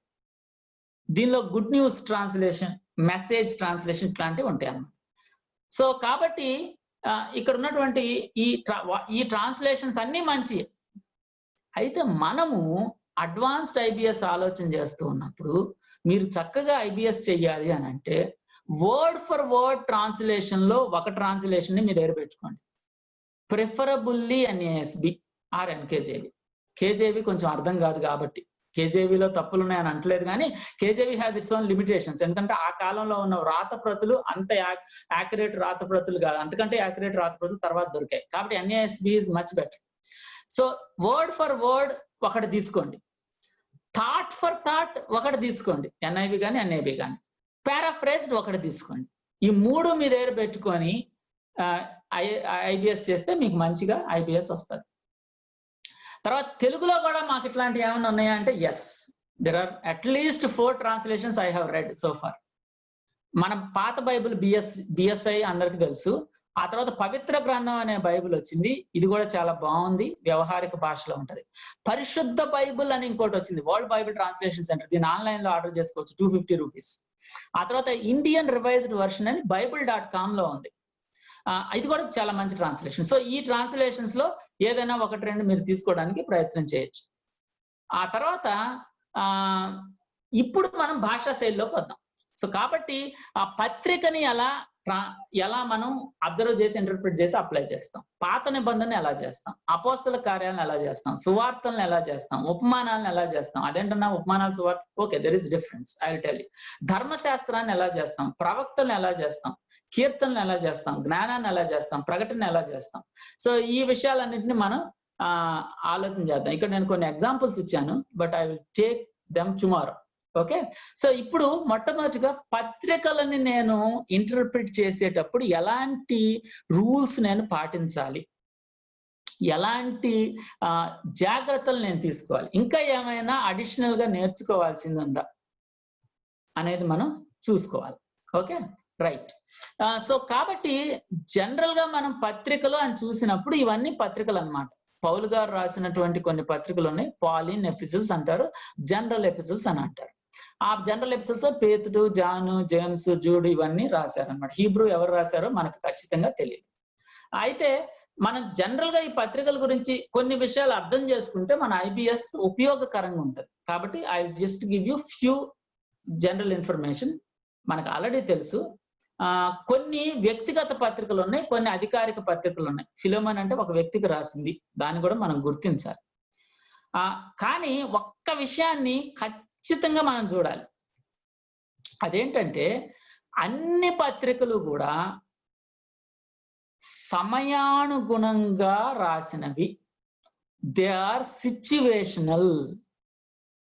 దీనిలో good news translation, message translation ఇట్లాంటివి ఉంటాయి అన్నమాట. సో కాబట్టి ఇక్కడ ఉన్నటువంటి ఈ ట్రాన్స్లేషన్స్ అన్ని మంచి. అయితే మనము అడ్వాన్స్డ్ ఐబిఎస్ ఆలోచన చేస్తూ ఉన్నప్పుడు మీరు చక్కగా ఐబిఎస్ చెయ్యాలి అని అంటే వర్డ్ ఫర్ వర్డ్ ట్రాన్స్లేషన్ లో ఒక ట్రాన్స్లేషన్ ని మీ దగ్గర పెట్టుకోండి. Preferably NASB or NKJV. KJV కొంచెం అర్థం కాదు కాబట్టి, కేజేవిలో తప్పులు ఉన్నాయని అంటలేదు, కానీ KJV has its own limitations. ఎందుకంటే ఆ కాలంలో ఉన్న రాత ప్రతులు అంత యాక్యురేట్ రాత ప్రతులు కాదు, అంతకంటే యాక్యురేట్ రాత ప్రతులు తర్వాత దొరికాయి. కాబట్టి NASB is much better. So word for word ఒకటి తీసుకోండి, థాట్ ఫర్ థాట్ ఒకటి తీసుకోండి, ఎన్ఐవి కానీ ఎన్ఐబి కానీ, పారాఫ్రేజ్డ్ ఒకటి తీసుకోండి. ఈ మూడు మీ దగ్గర పెట్టుకొని ఐబిఎస్ చేస్తే మీకు మంచిగా ఐబిఎస్ వస్తుంది. తర్వాత తెలుగులో కూడా మాకు ఇట్లాంటివి ఏమైనా ఉన్నాయా అంటే yes, there are at least 4 translations I have read so far. మన పాత బైబిల్ బిఎస్ఐ అందరికి తెలుసు. ఆ తర్వాత పవిత్ర గ్రంథం అనే బైబిల్ వచ్చింది, ఇది కూడా చాలా బాగుంది, వ్యవహారిక భాషలో ఉంటది. పరిశుద్ధ బైబిల్ అని ఇంకోటి వచ్చింది, వరల్డ్ బైబిల్ ట్రాన్స్లేషన్ సెంటర్. దీన్ని ఆన్లైన్ లో ఆర్డర్ చేసుకోవచ్చు, 250 రూపీస్. ఆ తర్వాత ఇండియన్ రివైజ్డ్ వర్షన్ అని bible.com లో ఉంది, ఇది కూడా చాలా మంచి ట్రాన్స్లేషన్. సో ఈ ట్రాన్స్లేషన్స్ లో ఏదైనా ఒకటి రెండు మీరు తీసుకోవడానికి ప్రయత్నం చేయొచ్చు. ఆ తర్వాత ఇప్పుడు మనం భాషా శైలిలోకి వద్దాం. సో కాబట్టి ఆ పత్రికని ఎలా మనం అబ్జర్వ్ చేసి ఇంటర్ప్రిట్ చేసి అప్లై చేస్తాం, పాత నిబంధన ఎలా చేస్తాం, అపోస్తల కార్యాలను ఎలా చేస్తాం, సువార్తలను ఎలా చేస్తాం, ఉపమానాలను ఎలా చేస్తాం. అదేంటన్నా ఉపమానాలు సువార్త, okay, there is difference, I will tell you. ధర్మశాస్త్రాన్ని ఎలా చేస్తాం, ప్రవక్తలను ఎలా చేస్తాం, కీర్తనలు ఎలా చేస్తాం, జ్ఞానాన్ని ఎలా చేస్తాం, ప్రకటన ఎలా చేస్తాం. సో ఈ విషయాలన్నింటినీ మనం ఆలోచన చేద్దాం. ఇక్కడ నేను కొన్ని ఎగ్జాంపుల్స్ ఇచ్చాను, but I will take them tomorrow. Okay, so ఇప్పుడు మొట్టమొదటిగా పత్రికలని నేను ఇంటర్ప్రిట్ చేసేటప్పుడు ఎలాంటి రూల్స్ నేను పాటించాలి, ఎలాంటి జాగ్రత్తలు నేను తీసుకోవాలి, ఇంకా ఏమైనా అడిషనల్ గా నేర్చుకోవాల్సింది ఉందా అనేది మనం చూసుకోవాలి. Okay, right. సో కాబట్టి జనరల్ గా మనం పత్రికలు అని చూసినప్పుడు ఇవన్నీ పత్రికలు అన్నమాట. పౌలు గారు రాసినటువంటి కొన్ని పత్రికలు ఉన్నాయి, పాలిన్ ఎపిసిల్స్ అంటారు, జనరల్ ఎపిసిల్స్ అని అంటారు. ఆ జనరల్ ఎపిసిల్స్ పేతురు, జాను, జేమ్స్, జూడ్ ఇవన్నీ రాశారనమాట. హీబ్రూ ఎవరు రాశారో మనకు ఖచ్చితంగా తెలియదు. అయితే మనం జనరల్ గా ఈ పత్రికల గురించి కొన్ని విషయాలు అర్థం చేసుకుంటే మన ఐబిఎస్ ఉపయోగకరంగా ఉంటుంది. కాబట్టి I just give you few general information. మనకు ఆల్రెడీ తెలుసు కొన్ని వ్యక్తిగత పత్రికలు ఉన్నాయి, కొన్ని అధికారిక పత్రికలు ఉన్నాయి. ఫిలోమన్ అంటే ఒక వ్యక్తికి రాసింది, దాన్ని కూడా మనం గుర్తించాలి. కానీ ఒక్క విషయాన్ని ఖచ్చితంగా మనం చూడాలి, అదేంటంటే అన్ని పత్రికలు కూడా సమయానుగుణంగా రాసినవి. They are situational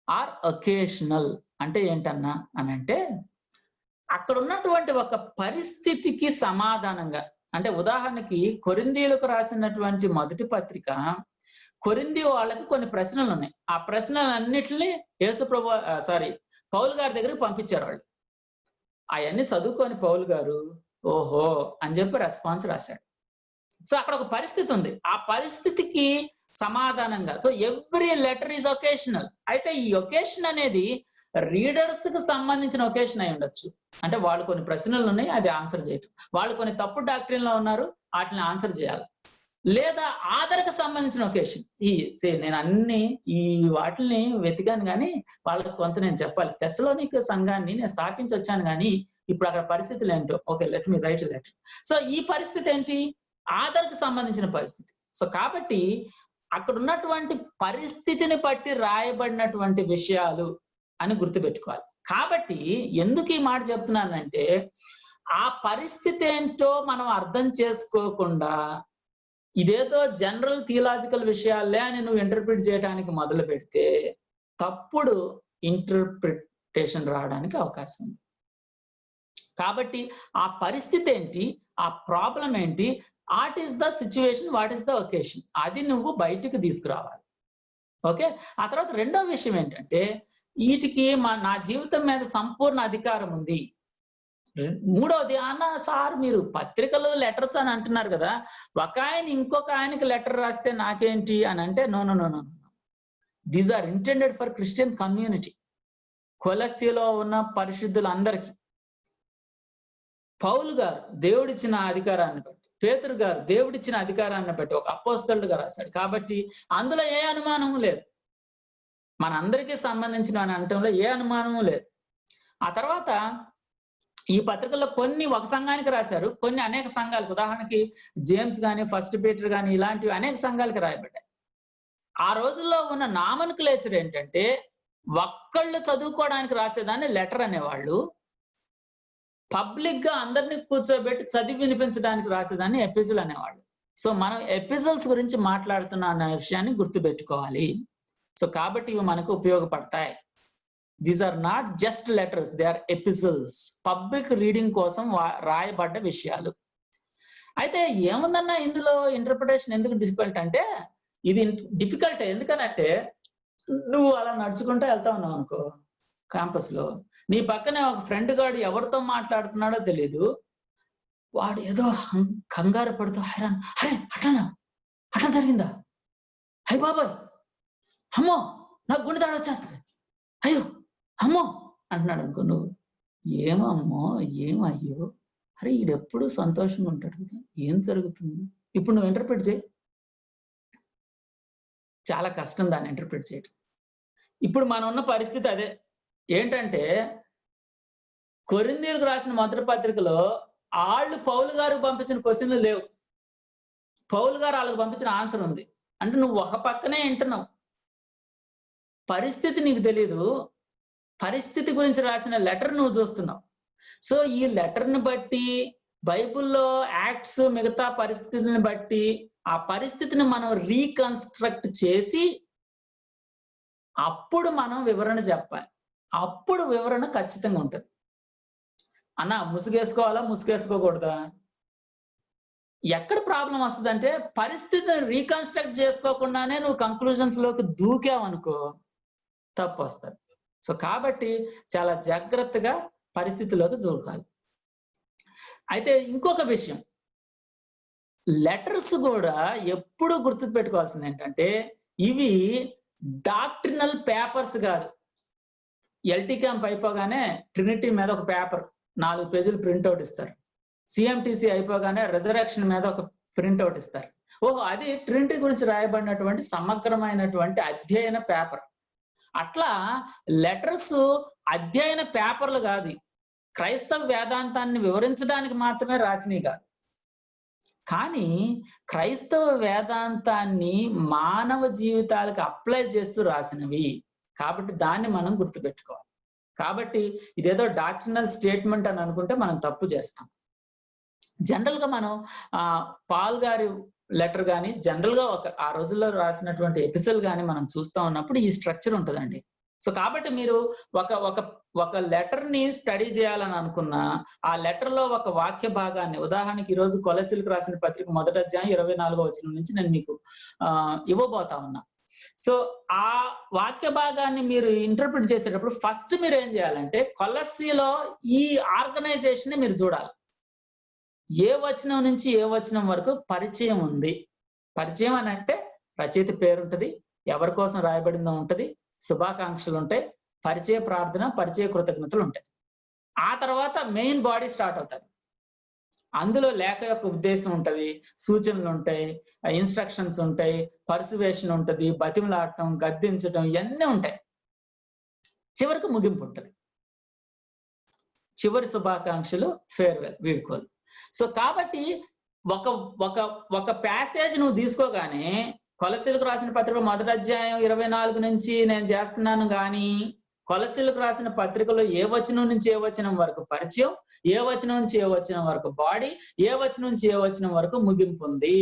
or occasional. అంటే ఏంటన్నా అని అంటే అక్కడ ఉన్నటువంటి ఒక పరిస్థితికి సమాధానంగా, అంటే ఉదాహరణకి కొరింథీయులకు రాసినటువంటి మొదటి పత్రిక, కొరింథీ వాళ్ళకి కొన్ని ప్రశ్నలు ఉన్నాయి. ఆ ప్రశ్నలన్నిటిని పౌలు గారి దగ్గరికి పంపించారు వాళ్ళు. అవన్నీ చదువుకొని పౌలు గారు ఓహో అని చెప్పి రెస్పాన్స్ రాశాడు. సో అక్కడ ఒక పరిస్థితి ఉంది, ఆ పరిస్థితికి సమాధానంగా. So every letter is occasional. అయితే ఈ ఒకేషన్ అనేది రీడర్స్ కు సంబంధించిన ఒకేషన్ అయి ఉండొచ్చు. అంటే వాళ్ళు కొన్ని ప్రశ్నలు ఉన్నాయి, అది ఆన్సర్ చేయటం, వాళ్ళు కొన్ని తప్పు డాక్ట్రిన్ లో ఉన్నారు, వాటిని ఆన్సర్ చేయాలి. లేదా ఆధారకు సంబంధించిన ఒకేషన్. నేను అన్ని ఈ వాటిని వెతికాను కానీ వాళ్ళకి కొంత నేను చెప్పాలి. తెస్సలోనిక సంఘాన్ని నేను స్థాపించి వచ్చాను కానీ ఇప్పుడు అక్కడ పరిస్థితులు ఏంటో, okay, let me right letter. So ఈ పరిస్థితి ఏంటి, ఆధారకు సంబంధించిన పరిస్థితి. సో కాబట్టి అక్కడ ఉన్నటువంటి పరిస్థితిని బట్టి రాయబడినటువంటి విషయాలు అని గుర్తుపెట్టుకోవాలి. కాబట్టి ఎందుకు ఈ మాట చెప్తున్నానంటే ఆ పరిస్థితి ఏంటో మనం అర్థం చేసుకోకుండా ఇదేదో జనరల్ థియలాజికల్ విషయాలే అని నువ్వు ఇంటర్ప్రిట్ చేయడానికి మొదలు పెడితే తప్పుడు ఇంటర్ప్రిటేషన్ రావడానికి అవకాశం ఉంది. కాబట్టి ఆ పరిస్థితి ఏంటి, ఆ ప్రాబ్లం ఏంటి, what is the situation, what is the occasion, అది నువ్వు బయటికి తీసుకురావాలి. ఓకే, ఆ తర్వాత రెండో విషయం ఏంటంటే వీటికి నా జీవితం మీద సంపూర్ణ అధికారం ఉంది. మూడోది, సార్ మీరు పత్రికలు లెటర్స్ అని అంటున్నారు కదా, ఒక ఆయన ఇంకొక ఆయనకి లెటర్ రాస్తే నాకేంటి అని అంటే no, these are intended for Christian community. కొలస్సీలో ఉన్న పరిశుద్ధులందరికీ. పౌలు గారు దేవుడిచ్చిన అధికారాన్ని బట్టి, పేతురు గారు దేవుడిచ్చిన అధికారాన్ని బట్టి ఒక అపోస్తలుడుగా రాశాడు. కాబట్టి అందులో ఏ అనుమానము లేదు. మన అందరికీ సంబంధించిన అని అనటంలో ఏ అనుమానము లేదు. ఆ తర్వాత ఈ పత్రికల్లో కొన్ని ఒక సంఘానికి రాశారు, కొన్ని అనేక సంఘాలకు. ఉదాహరణకి జేమ్స్ గాని, ఫస్ట్ పీటర్ గాని ఇలాంటివి అనేక సంఘాలకు రాయబడ్డాయి. ఆ రోజుల్లో ఉన్న నామన్క్లేచర్ ఏంటంటే, ఒక్కళ్ళు చదువుకోవడానికి రాసేదాన్ని లెటర్ అనేవాళ్ళు, పబ్లిక్ గా అందరినీ కూర్చోబెట్టి చదివి వినిపించడానికి రాసేదాన్ని ఎపిజిల్ అనేవాళ్ళు. సో మనం ఎపిజిల్స్ గురించి మాట్లాడుతున్నా అన్న విషయాన్ని గుర్తుపెట్టుకోవాలి. సో కాబట్టి ఇవి మనకు ఉపయోగపడతాయి. These are not just letters, they are epistles, public reading కోసం రాయబడ్డ విషయాలు. అయితే ఏముందన్నా ఇందులో ఇంటర్ప్రిటేషన్ ఎందుకు డిఫికల్ట్ అంటే, ఇది డిఫికల్ట్ ఎందుకనంటే, నువ్వు అలా నడుచుకుంటూ వెళ్తా ఉన్నావు అనుకో క్యాంపస్ లో, నీ పక్కనే ఒక ఫ్రెండ్ గాడు ఎవరితో మాట్లాడుతున్నాడో తెలియదు, వాడు ఏదో కంగారు పడుతూ హైరాన్, అరే అట్లా జరిగిందా, హై బాబాయ్, అమ్మో నాకు గుండె దాడి వచ్చేస్తుంది, అయ్యో అమ్మో అంటున్నాడు అనుకో. నువ్వు ఏమమ్మో ఏమయ్యో, అరే ఈడెప్పుడు సంతోషంగా ఉంటాడు కదా, ఏం జరుగుతుంది? ఇప్పుడు నువ్వు ఇంటర్ప్రిట్ చేయి. చాలా కష్టం దాన్ని ఇంటర్ప్రిట్ చేయటం. ఇప్పుడు మనం ఉన్న పరిస్థితి అదే. ఏంటంటే, కొరింథీయులకు రాసిన మొదటి పత్రికలో వాళ్ళు పౌలు గారికి పంపించిన క్వశ్చన్లు లేవు, పౌలు గారు వాళ్ళకి పంపించిన ఆన్సర్ ఉంది. అంటే నువ్వు ఒక పక్కనే వింటున్నావు, పరిస్థితి నీకు తెలీదు, పరిస్థితి గురించి రాసిన లెటర్ నువ్వు చూస్తున్నావు. సో ఈ లెటర్ని బట్టి, బైబిల్లో యాక్ట్స్, మిగతా పరిస్థితులను బట్టి ఆ పరిస్థితిని మనం రీకన్స్ట్రక్ట్ చేసి అప్పుడు మనం వివరణ చెప్పాలి. అప్పుడు వివరణ ఖచ్చితంగా ఉంటుంది. అన్న ముసుగేసుకోవాలా ముసుగేసుకోకూడదా? ఎక్కడ ప్రాబ్లం వస్తుందంటే, పరిస్థితిని రీకన్స్ట్రక్ట్ చేసుకోకుండానే నువ్వు కంక్లూజన్స్ లోకి దూకావనుకో తప్పు వస్తుంది. సో కాబట్టి చాలా జాగ్రత్తగా పరిస్థితిలోకి దూకాలి. అయితే ఇంకొక విషయం, లెటర్స్ కూడా ఎప్పుడు గుర్తు పెట్టుకోవాల్సింది ఏంటంటే, ఇవి డాక్ట్రినల్ పేపర్స్ కాదు. ఎల్టీ క్యాంప్ అయిపోగానే ట్రినిటీ మీద ఒక పేపర్ 4 పేజీలు ప్రింట్అవుట్ ఇస్తారు. సిఎంటిసి అయిపోగానే రిజర్వేషన్ మీద ఒక ప్రింట్అవుట్ ఇస్తారు. ఓహో, అది ట్రినిటీ గురించి రాయబడినటువంటి సమగ్రమైనటువంటి అధ్యయన పేపర్. అట్లా లెటర్స్ అధ్యయన పేపర్లు కాదు, క్రైస్తవ వేదాంతాన్ని వివరించడానికి మాత్రమే రాసినవి కాదు. కానీ క్రైస్తవ వేదాంతాన్ని మానవ జీవితాలకు అప్లై చేస్తూ రాసినవి. కాబట్టి దాన్ని మనం గుర్తుపెట్టుకోవాలి. కాబట్టి ఇదేదో డాక్ట్రినల్ స్టేట్మెంట్ అని అనుకుంటే మనం తప్పు చేస్తాం. జనరల్ గా మనం పాల్ గారి లెటర్ కానీ, జనరల్ గా ఆ రోజుల్లో రాసినటువంటి ఎపిసోడ్ కానీ మనం చూస్తా ఉన్నప్పుడు ఈ స్ట్రక్చర్ ఉంటుందండి. సో కాబట్టి మీరు ఒక లెటర్ ని స్టడీ చేయాలని అనుకున్నా, ఆ లెటర్ లో ఒక వాక్య భాగాన్ని, ఉదాహరణకి ఈరోజు కొలస్సీలకు రాసిన పత్రిక 1వ అధ్యాయం 24వ వచనం నుంచి నేను మీకు ఇవ్వబోతా ఉన్నా. సో ఆ వాక్య భాగాన్ని మీరు ఇంటర్ప్రిట్ చేసేటప్పుడు ఫస్ట్ మీరు ఏం చేయాలంటే, కొలస్సీలో ఈ ఆర్గనైజేషన్ ని మీరు చూడాలి. ఏ వచనం నుంచి ఏ వచనం వరకు పరిచయం ఉంది. పరిచయం అని అంటే రచయిత పేరు ఉంటుంది, ఎవరి కోసం రాయబడిందో ఉంటుంది, శుభాకాంక్షలు ఉంటాయి, పరిచయ ప్రార్థన, పరిచయ కృతజ్ఞతలు ఉంటాయి. ఆ తర్వాత మెయిన్ బాడీ స్టార్ట్ అవుతుంది. అందులో లేఖ యొక్క ఉద్దేశం ఉంటుంది, సూచనలు ఉంటాయి, ఇన్స్ట్రక్షన్స్ ఉంటాయి, పర్సువేషన్ ఉంటుంది, బతిమలాడటం, గద్దించడం, ఇవన్నీ ఉంటాయి. చివరికి ముగింపు ఉంటుంది. చివరి శుభాకాంక్షలు, ఫేర్వెల్, వీడ్కోలు. సో కాబట్టి ఒక ప్యాసేజ్ నువ్వు తీసుకోగానే, కొలస్సీలకు రాసిన పత్రిక 1వ అధ్యాయం 24 నుంచి నేను చేస్తున్నాను కానీ, కొలస్సీలకు రాసిన పత్రికలో ఏ వచనం నుంచి ఏ వచనం వరకు పరిచయం, ఏ వచనం నుంచి ఏ వచనం వరకు బాడీ, ఏ వచనం నుంచి ఏ వచనం వరకు ముగింపు ఉంది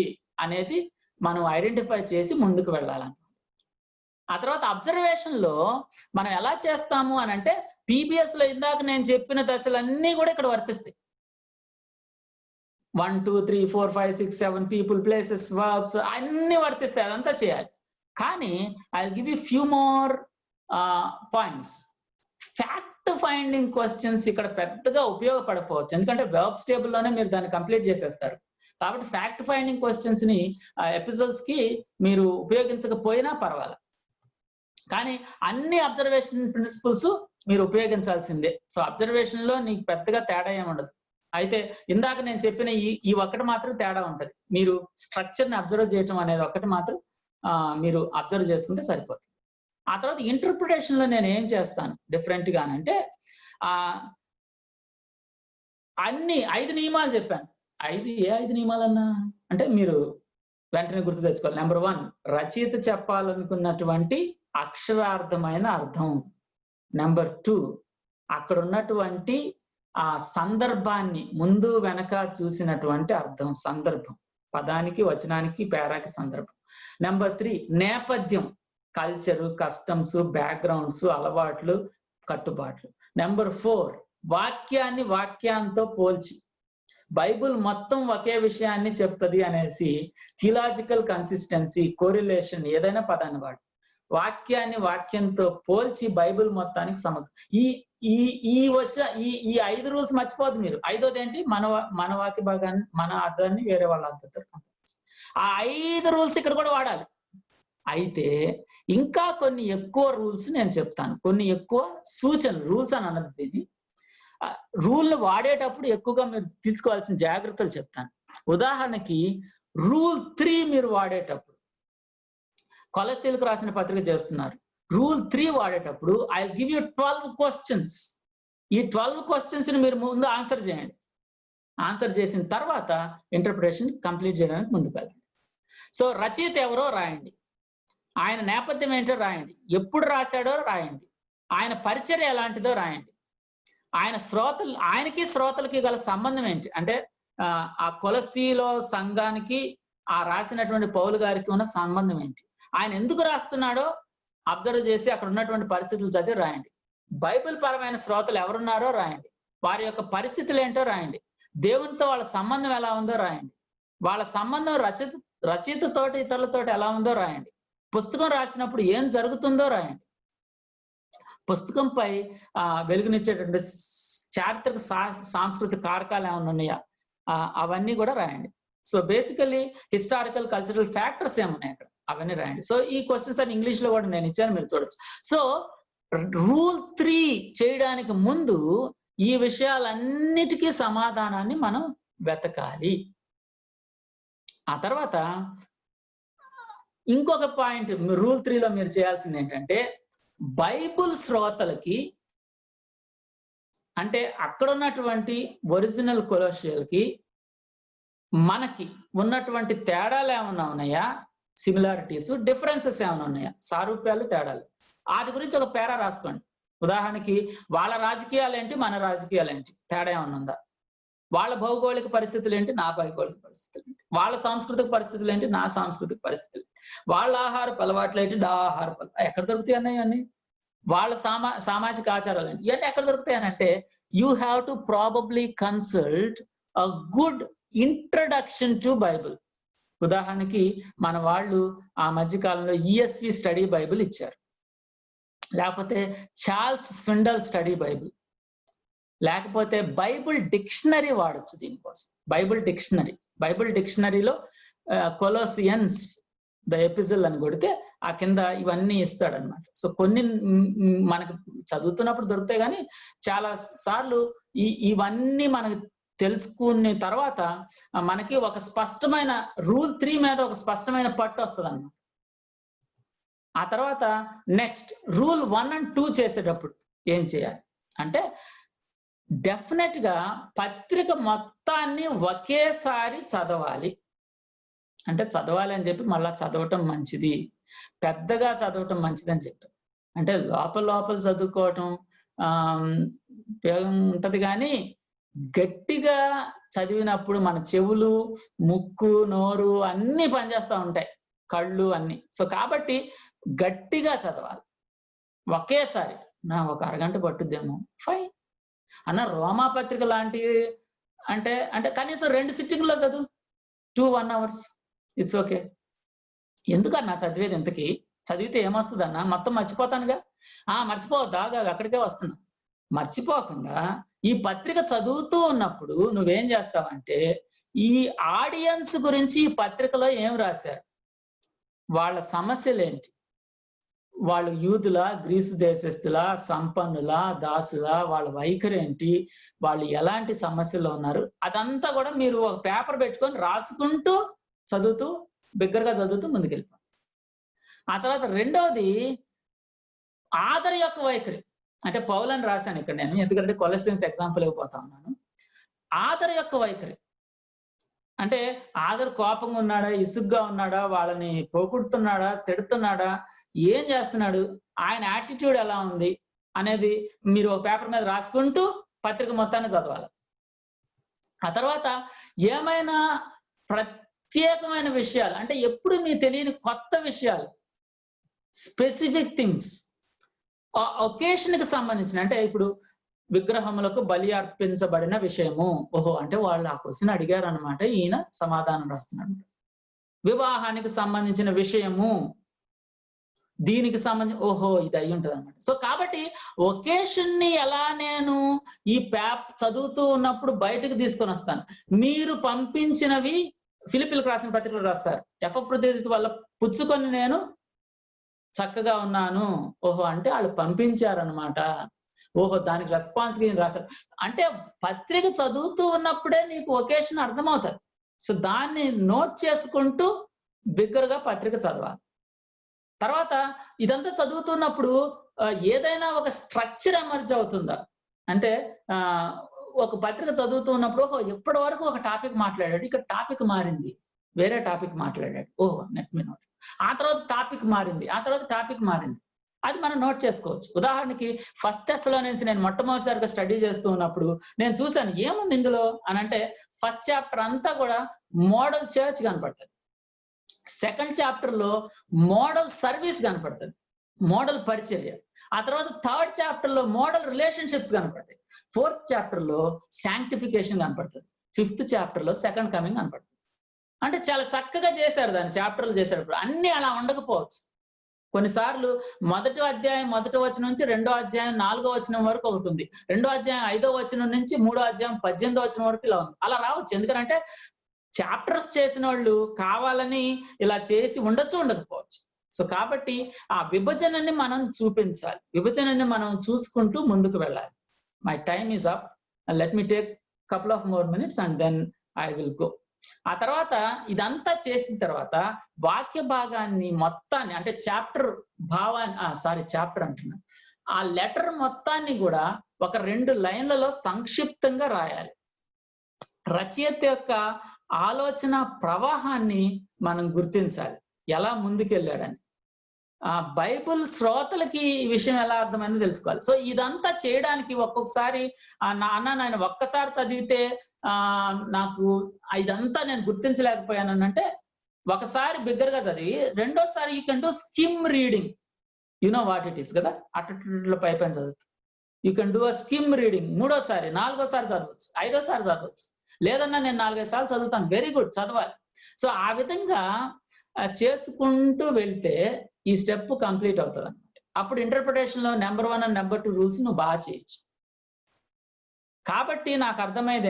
అనేది మనం ఐడెంటిఫై చేసి ముందుకు వెళ్ళాలన్నమాట. ఆ తర్వాత అబ్జర్వేషన్ లో మనం ఎలా చేస్తాము అని అంటే, పీబీఎస్ లో ఇందాక నేను చెప్పిన దశలన్నీ కూడా ఇక్కడ వర్తిస్తాయి. 1, 2, 3, 4, 5, 6, 7 పీపుల్, ప్లేసెస్, వర్బ్స్ అన్ని వర్తిస్తాయి. అదంతా చేయాలి. కానీ I will give you few more points. Fact finding questions ఇక్కడ పెద్దగా ఉపయోగపడకపోవచ్చు, ఎందుకంటే వెర్బ్స్ టేబుల్ లోనే మీరు దాన్ని కంప్లీట్ చేసేస్తారు. కాబట్టి ఫ్యాక్ట్ ఫైండింగ్ క్వశ్చన్స్ ని ఎపిసోడ్స్ కి మీరు ఉపయోగించకపోయినా పర్వాలేదు. కానీ అన్ని అబ్జర్వేషన్ ప్రిన్సిపల్స్ మీరు ఉపయోగించాల్సిందే. సో అబ్జర్వేషన్ లో నీకు పెద్దగా తేడా ఏముండదు. అయితే ఇందాక నేను చెప్పిన ఈ ఒక్కటి మాత్రం తేడా ఉంటది. మీరు స్ట్రక్చర్ ని అబ్జర్వ్ చేయటం అనేది ఒకటి మాత్రం మీరు అబ్జర్వ్ చేసుకుంటే సరిపోతుంది. ఆ తర్వాత ఇంటర్ప్రిటేషన్ లో నేను ఏం చేస్తాను డిఫరెంట్ గానంటే అన్ని 5 నియమాలు చెప్పాను. 5 నియమాలన్నా అంటే మీరు వెంటనే గుర్తు తెచ్చుకోవాలి. నెంబర్ 1, రచయిత చెప్పాలనుకున్నటువంటి అక్షరార్థమైన అర్థం. నెంబర్ 2, అక్కడ ఉన్నటువంటి ఆ సందర్భాన్ని ముందు వెనక చూసినటువంటి అర్థం, సందర్భం. పదానికి, వచనానికి, పేరాకి సందర్భం. నెంబర్ 3, నేపథ్యం, కల్చరు, కస్టమ్స్, బ్యాక్గ్రౌండ్స్, అలవాట్లు, కట్టుబాట్లు. నెంబర్ 4, వాక్యాన్ని వాక్యాంతో పోల్చి బైబుల్ మొత్తం ఒకే విషయాన్ని చెప్తుంది అనేసి థియలాజికల్ కన్సిస్టెన్సీ, కోరిలేషన్ ఏదైనా పదాన్ని వాడు వాక్యాన్ని వాక్యంతో పోల్చి బైబిల్ మొత్తానికి సమగ్రం. ఈ వచ్చిన ఈ 5 రూల్స్ మర్చిపోదు మీరు. 5వది ఏంటి? మన వాక్య భాగాన్ని, మన అర్థాన్ని వేరే వాళ్ళ అర్థంతో. ఆ 5 రూల్స్ ఇక్కడ కూడా వాడాలి. అయితే ఇంకా కొన్ని ఎక్కువ రూల్స్ నేను చెప్తాను, కొన్ని ఎక్కువ సూచనలు. రూల్స్ అని అన్నది దీన్ని. రూల్ వాడేటప్పుడు ఎక్కువగా మీరు తీసుకోవాల్సిన జాగ్రత్తలు చెప్తాను. ఉదాహరణకి రూల్ 3 మీరు వాడేటప్పుడు, కొలస్సీలకు రాసిన పత్రిక చేస్తున్నారు, రూల్ 3 వాడేటప్పుడు ఐ గివ్ యూ 12 క్వశ్చన్స్. ఈ 12 క్వశ్చన్స్ ని మీరు ముందు ఆన్సర్ చేయండి. ఆన్సర్ చేసిన తర్వాత ఇంటర్ప్రిటేషన్ కంప్లీట్ చేయడానికి ముందుకు వెళ్ళండి. సో రచయిత ఎవరో రాయండి, ఆయన నేపథ్యం ఏంటో రాయండి, ఎప్పుడు రాశాడో రాయండి, ఆయన పరిచర్య ఎలాంటిదో రాయండి, ఆయనకి శ్రోతలకి గల సంబంధం ఏంటి, అంటే ఆ కొలస్సీలో సంఘానికి ఆ రాసినటువంటి పౌలు గారికి ఉన్న సంబంధం ఏంటి, ఆయన ఎందుకు రాస్తున్నాడో అబ్జర్వ్ చేసి అక్కడ ఉన్నటువంటి పరిస్థితులు చదివి రాయండి. బైబిల్ పరమైన శ్రోతలు ఎవరున్నారో రాయండి, వారి యొక్క పరిస్థితులు ఏంటో రాయండి, దేవునితో వాళ్ళ సంబంధం ఎలా ఉందో రాయండి, వాళ్ళ సంబంధం రచయితతోటి ఇతరులతోటి ఎలా ఉందో రాయండి, పుస్తకం రాసినప్పుడు ఏం జరుగుతుందో రాయండి, పుస్తకంపై వెలుగునిచ్చేటువంటి చారిత్రక సాంస్కృతిక కారకాలు ఏమైనా ఉన్నాయా అవన్నీ కూడా రాయండి. So basically historical cultural factors ఏమున్నాయి అక్కడ అవన్నీ రాయండి. సో ఈ క్వశ్చన్స్ అని ఇంగ్లీష్ లో కూడా నేను ఇచ్చాను, మీరు చూడొచ్చు. సో రూల్ 3 చేయడానికి ముందు ఈ విషయాలన్నిటికీ సమాధానాన్ని మనం వెతకాలి. ఆ తర్వాత ఇంకొక పాయింట్ రూల్ 3లో మీరు చేయాల్సింది ఏంటంటే, బైబుల్ శ్రోతలకి అంటే అక్కడ ఉన్నటువంటి ఒరిజినల్ కొలోషియల్కి మనకి ఉన్నటువంటి తేడాలు ఏమైనా ఉన్నాయా, సిమిలారిటీస్, డిఫరెన్సెస్ ఏమైనా ఉన్నాయా, సారూప్యాలు, తేడాలు, వాటి గురించి ఒక పేరా రాసుకోండి. ఉదాహరణకి వాళ్ళ రాజకీయాలు ఏంటి, మన రాజకీయాలు ఏంటి, తేడా ఏమైనా ఉందా, వాళ్ళ భౌగోళిక పరిస్థితులు ఏంటి, నా భౌగోళిక పరిస్థితులు ఏంటి, వాళ్ళ సాంస్కృతిక పరిస్థితులు ఏంటి, నా సాంస్కృతిక పరిస్థితులు, వాళ్ళ ఆహారపు అలవాట్లు ఏంటి, నా ఆహారపు ఎక్కడ దొరుకుతాయి అన్నాయి అన్ని, వాళ్ళ సామాజిక ఆచారాలు ఏంటి, ఇవన్నీ ఎక్కడ దొరుకుతాయి అని అంటే you have to probably consult a good introduction to Bible. ఉదాహరణకి మన వాళ్ళు ఆ మధ్య కాలంలో ESV స్టడీ బైబిల్ ఇచ్చారు, లేకపోతే చార్ల్స్ స్విండల్ స్టడీ బైబిల్, లేకపోతే బైబిల్ డిక్షనరీ వాడచ్చు దీనికోసం. బైబిల్ డిక్షనరీలో కొలోసియన్స్ ద ఎపిజిల్ అని కొడితే ఆ కింద ఇవన్నీ ఇస్తాడనమాట. సో కొన్ని మనకు చదువుతున్నప్పుడు దొరుకుతాయి, కానీ చాలా సార్లు ఇవన్నీ మనకు తెలుసుకున్న తర్వాత మనకి ఒక స్పష్టమైన రూల్ 3 మీద ఒక స్పష్టమైన పట్టు వస్తుంది అన్నమాట. ఆ తర్వాత నెక్స్ట్ రూల్ 1 and 2 చేసేటప్పుడు ఏం చేయాలి అంటే, డెఫినెట్ గా పత్రిక మొత్తాన్ని ఒకేసారి చదవాలి. అంటే చదవాలి అని చెప్పి మళ్ళా చదవటం మంచిది, పెద్దగా చదవటం మంచిది అని చెప్పారు. అంటే లోపల చదువుకోవటం ఉపయోగం ఉంటది, కానీ గట్టిగా చదివినప్పుడు మన చెవులు, ముక్కు, నోరు అన్ని పనిచేస్తూ ఉంటాయి, కళ్ళు అన్ని. సో కాబట్టి గట్టిగా చదవాలి ఒకేసారి. ఒక అరగంట పట్టుద్దేమో, ఫైన్ అన్న. రోమా పత్రిక లాంటివి అంటే కనీసం 2 సిట్టింగ్లో చదువు, 2-1 hours, ఇట్స్ ఓకే. ఎందుకన్నా చదివేది ఇంతకీ? చదివితే ఏమొస్తుంది అన్న? మొత్తం మర్చిపోతానుగా. మర్చిపోవద్దా, అక్కడికే వస్తున్నా. మర్చిపోకుండా ఈ పత్రిక చదువుతూ ఉన్నప్పుడు నువ్వేం చేస్తావంటే, ఈ ఆడియన్స్ గురించి ఈ పత్రికలో ఏం రాశారు, వాళ్ళ సమస్యలు ఏంటి, వాళ్ళు యూదుల, గ్రీసు దేశస్తుల, సంపన్నుల, దాసుల, వాళ్ళ వైఖరి ఏంటి, వాళ్ళు ఎలాంటి సమస్యల్లో ఉన్నారు, అదంతా కూడా మీరు ఒక పేపర్ పెట్టుకొని రాసుకుంటూ చదువుతూ బిగ్గరగా చదువుతూ ముందుకెళ్ళిపోండి. ఆ తర్వాత రెండోది ఆదర్ యొక్క వైఖరి. అంటే పౌలని రాశాను ఇక్కడ నేను, ఎందుకంటే కొలెస్టియన్స్ ఎగ్జాంపుల్ ఇవ్వబోతా ఉన్నాను. ఆదర్ యొక్క వైఖరి అంటే ఆదర్ కోపంగా ఉన్నాడా, ఇసుగ్గా ఉన్నాడా, వాళ్ళని పోగొడుతున్నాడా, తిడుతున్నాడా, ఏం చేస్తున్నాడు, ఆయన యాటిట్యూడ్ ఎలా ఉంది అనేది మీరు ఒక పేపర్ మీద రాసుకుంటూ పత్రిక మొత్తాన్ని చదవాలి. ఆ తర్వాత ఏమైనా ప్రత్యేకమైన విషయాలు అంటే ఎప్పుడు మీకు తెలియని కొత్త విషయాలు, స్పెసిఫిక్ థింగ్స్, ఒకేషన్ కి సంబంధించిన, అంటే ఇప్పుడు విగ్రహములకు బలి అర్పించబడిన విషయము, ఓహో అంటే వాళ్ళు ఆ క్వశ్చన్ అడిగారు అనమాట, ఈయన సమాధానం రాస్తున్నాడు. వివాహానికి సంబంధించిన విషయము, దీనికి సంబంధించి ఓహో ఇది అయి ఉంటది అనమాట. సో కాబట్టి ఒకేషన్ ని ఎలా నేను ఈ చదువుతూ ఉన్నప్పుడు బయటకు తీసుకొని వస్తాను. మీరు పంపించినవి ఫిలిప్పీలకు రాసిన పత్రికలు రాస్తారు, ఎపఫ్రోదితు వల్ల పుచ్చుకొని నేను చక్కగా ఉన్నాను, ఓహో అంటే వాళ్ళు పంపించారనమాట, ఓహో దానికి రెస్పాన్స్ గా రాశారు అంటే పత్రిక చదువుతూ ఉన్నప్పుడే నీకు ఒకేషన్ అర్థమవుతుంది. సో దాన్ని నోట్ చేసుకుంటూ బిగ్గరగా పత్రిక చదవాలి. తర్వాత ఇదంతా చదువుతున్నప్పుడు ఏదైనా ఒక స్ట్రక్చర్ ఎమర్జ్ అవుతుందా అంటే ఒక పత్రిక చదువుతున్నప్పుడు ఓహో ఇప్పటి వరకు ఒక టాపిక్ మాట్లాడాడు, ఇక్కడ టాపిక్ మారింది, వేరే టాపిక్ మాట్లాడాడు, ఓహో నెట్ మీ నోట్, ఆ తర్వాత టాపిక్ మారింది, ఆ తర్వాత టాపిక్ మారింది, అది మనం నోట్ చేసుకోవచ్చు. ఉదాహరణకి ఫస్ట్ థెస్సలోనియన్స్ నేను మొట్టమొదటిసారిగా స్టడీ చేస్తూ ఉన్నప్పుడు నేను చూశాను ఏముంది ఇందులో అని అంటే, ఫస్ట్ చాప్టర్ అంతా కూడా మోడల్ చర్చ్ కనపడుతుంది, సెకండ్ చాప్టర్ లో మోడల్ సర్వీస్ కనపడుతుంది, మోడల్ పరిచర్య, ఆ తర్వాత థర్డ్ చాప్టర్ లో మోడల్ రిలేషన్షిప్స్ కనపడతాయి, ఫోర్త్ చాప్టర్ లో శాంక్టిఫికేషన్ కనపడుతుంది, ఫిఫ్త్ చాప్టర్ లో సెకండ్ కమింగ్ కనపడుతుంది. అంటే చాలా చక్కగా చేశారు దాన్ని, చాప్టర్లు చేసేటప్పుడు అన్ని అలా ఉండకపోవచ్చు. కొన్నిసార్లు మొదటి అధ్యాయం 1వ వచనం నుంచి 2వ అధ్యాయం 4వ వచనం వరకు ఒకటి ఉంది, 2వ అధ్యాయం 5వ వచనం నుంచి 3వ అధ్యాయం 18వ వచనం వరకు ఇలా ఉంది. అలా రావచ్చు, ఎందుకంటే చాప్టర్స్ చేసిన వాళ్ళు కావాలని ఇలా చేసి ఉండొచ్చు, ఉండకపోవచ్చు. సో కాబట్టి ఆ విభజనని మనం చూపించాలి, విభజనని మనం చూసుకుంటూ ముందుకు వెళ్ళాలి. My time is up, let me take couple of more minutes and then I will go. ఆ తర్వాత ఇదంతా చేసిన తర్వాత వాక్య భాగాన్ని మొత్తాన్ని అంటే చాప్టర్ అంటున్నా, ఆ లెటర్ మొత్తాన్ని కూడా ఒక 2 లైన్లలో సంక్షిప్తంగా రాయాలి. రచయిత యొక్క ఆలోచన ప్రవాహాన్ని మనం గుర్తించాలి, ఎలా ముందుకెళ్ళాడని. బైబుల్ శ్రోతలకి ఈ విషయం ఎలా అర్థమైందో తెలుసుకోవాలి. సో ఇదంతా చేయడానికి ఒక్కొక్కసారి నాయన ఒక్కసారి చదివితే నాకు ఇదంతా నేను గుర్తించలేకపోయాను అంటే, ఒకసారి బిగ్గరగా చదివి రెండోసారి you can do skim reading, you know what it is కదా, అట్లా పైపైన చదువుతూ you can do a skim reading. 3వసారి 4వసారి చదవచ్చు, 5వసారి చదవచ్చు, లేదన్నా నేను 4-5 సార్లు చదువుతాను, వెరీ గుడ్, చదవాలి. సో ఆ విధంగా చేసుకుంటూ వెళ్తే ఈ స్టెప్ కంప్లీట్ అవుతుంది అన్నమాట. అప్పుడు ఇంటర్ప్రిటేషన్ లో నెంబర్ 1 అండ్ నెంబర్ 2 రూల్స్ నువ్వు బాగా చేయొచ్చు. కాబట్టి నాకు అర్థమయ్యేది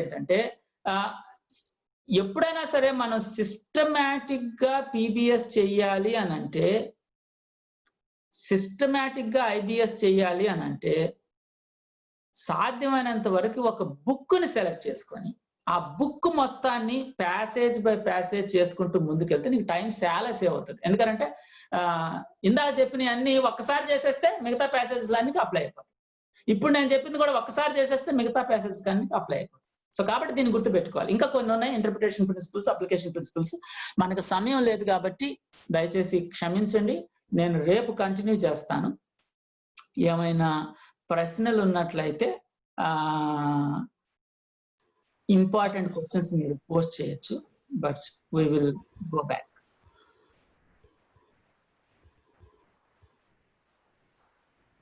ఏంటంటే ఎప్పుడైనా సరే మనం సిస్టమాటిక్ గా పీబీఎస్ చెయ్యాలి అని అంటే, సిస్టమాటిక్ గా ఐబిఎస్ చెయ్యాలి అని అంటే, సాధ్యమైనంత వరకు ఒక బుక్ ని సెలెక్ట్ చేసుకొని ఆ బుక్ మొత్తాన్ని ప్యాసేజ్ బై ప్యాసేజ్ చేసుకుంటూ ముందుకెళ్తే నీకు టైం చాలా సేవ్ అవుతుంది. ఎందుకంటే ఇందాక చెప్పిన అన్ని ఒక్కసారి చేసేస్తే మిగతా ప్యాసేజెస్ అన్ని అప్లై అయిపోతాయి. ఇప్పుడు నేను చెప్పింది కూడా ఒక్కసారి చేసేస్తే మిగతా ప్యాసేజెస్ అన్ని అప్లై అయిపోతాయి. సో కాబట్టి దీన్ని గుర్తుపెట్టుకోవాలి. ఇంకా కొన్ని ఉన్నాయి, ఇంటర్ప్రిటేషన్ ప్రిన్సిపల్స్, అప్లికేషన్ ప్రిన్సిపల్స్. మనకు సమయం లేదు కాబట్టి దయచేసి క్షమించండి, నేను రేపు కంటిన్యూ చేస్తాను. ఏమైనా ప్రశ్నలు ఉన్నట్లయితే ఇంపార్టెంట్ క్వశ్చన్స్ మీరు పోస్ట్ చేయొచ్చు, but we will go back.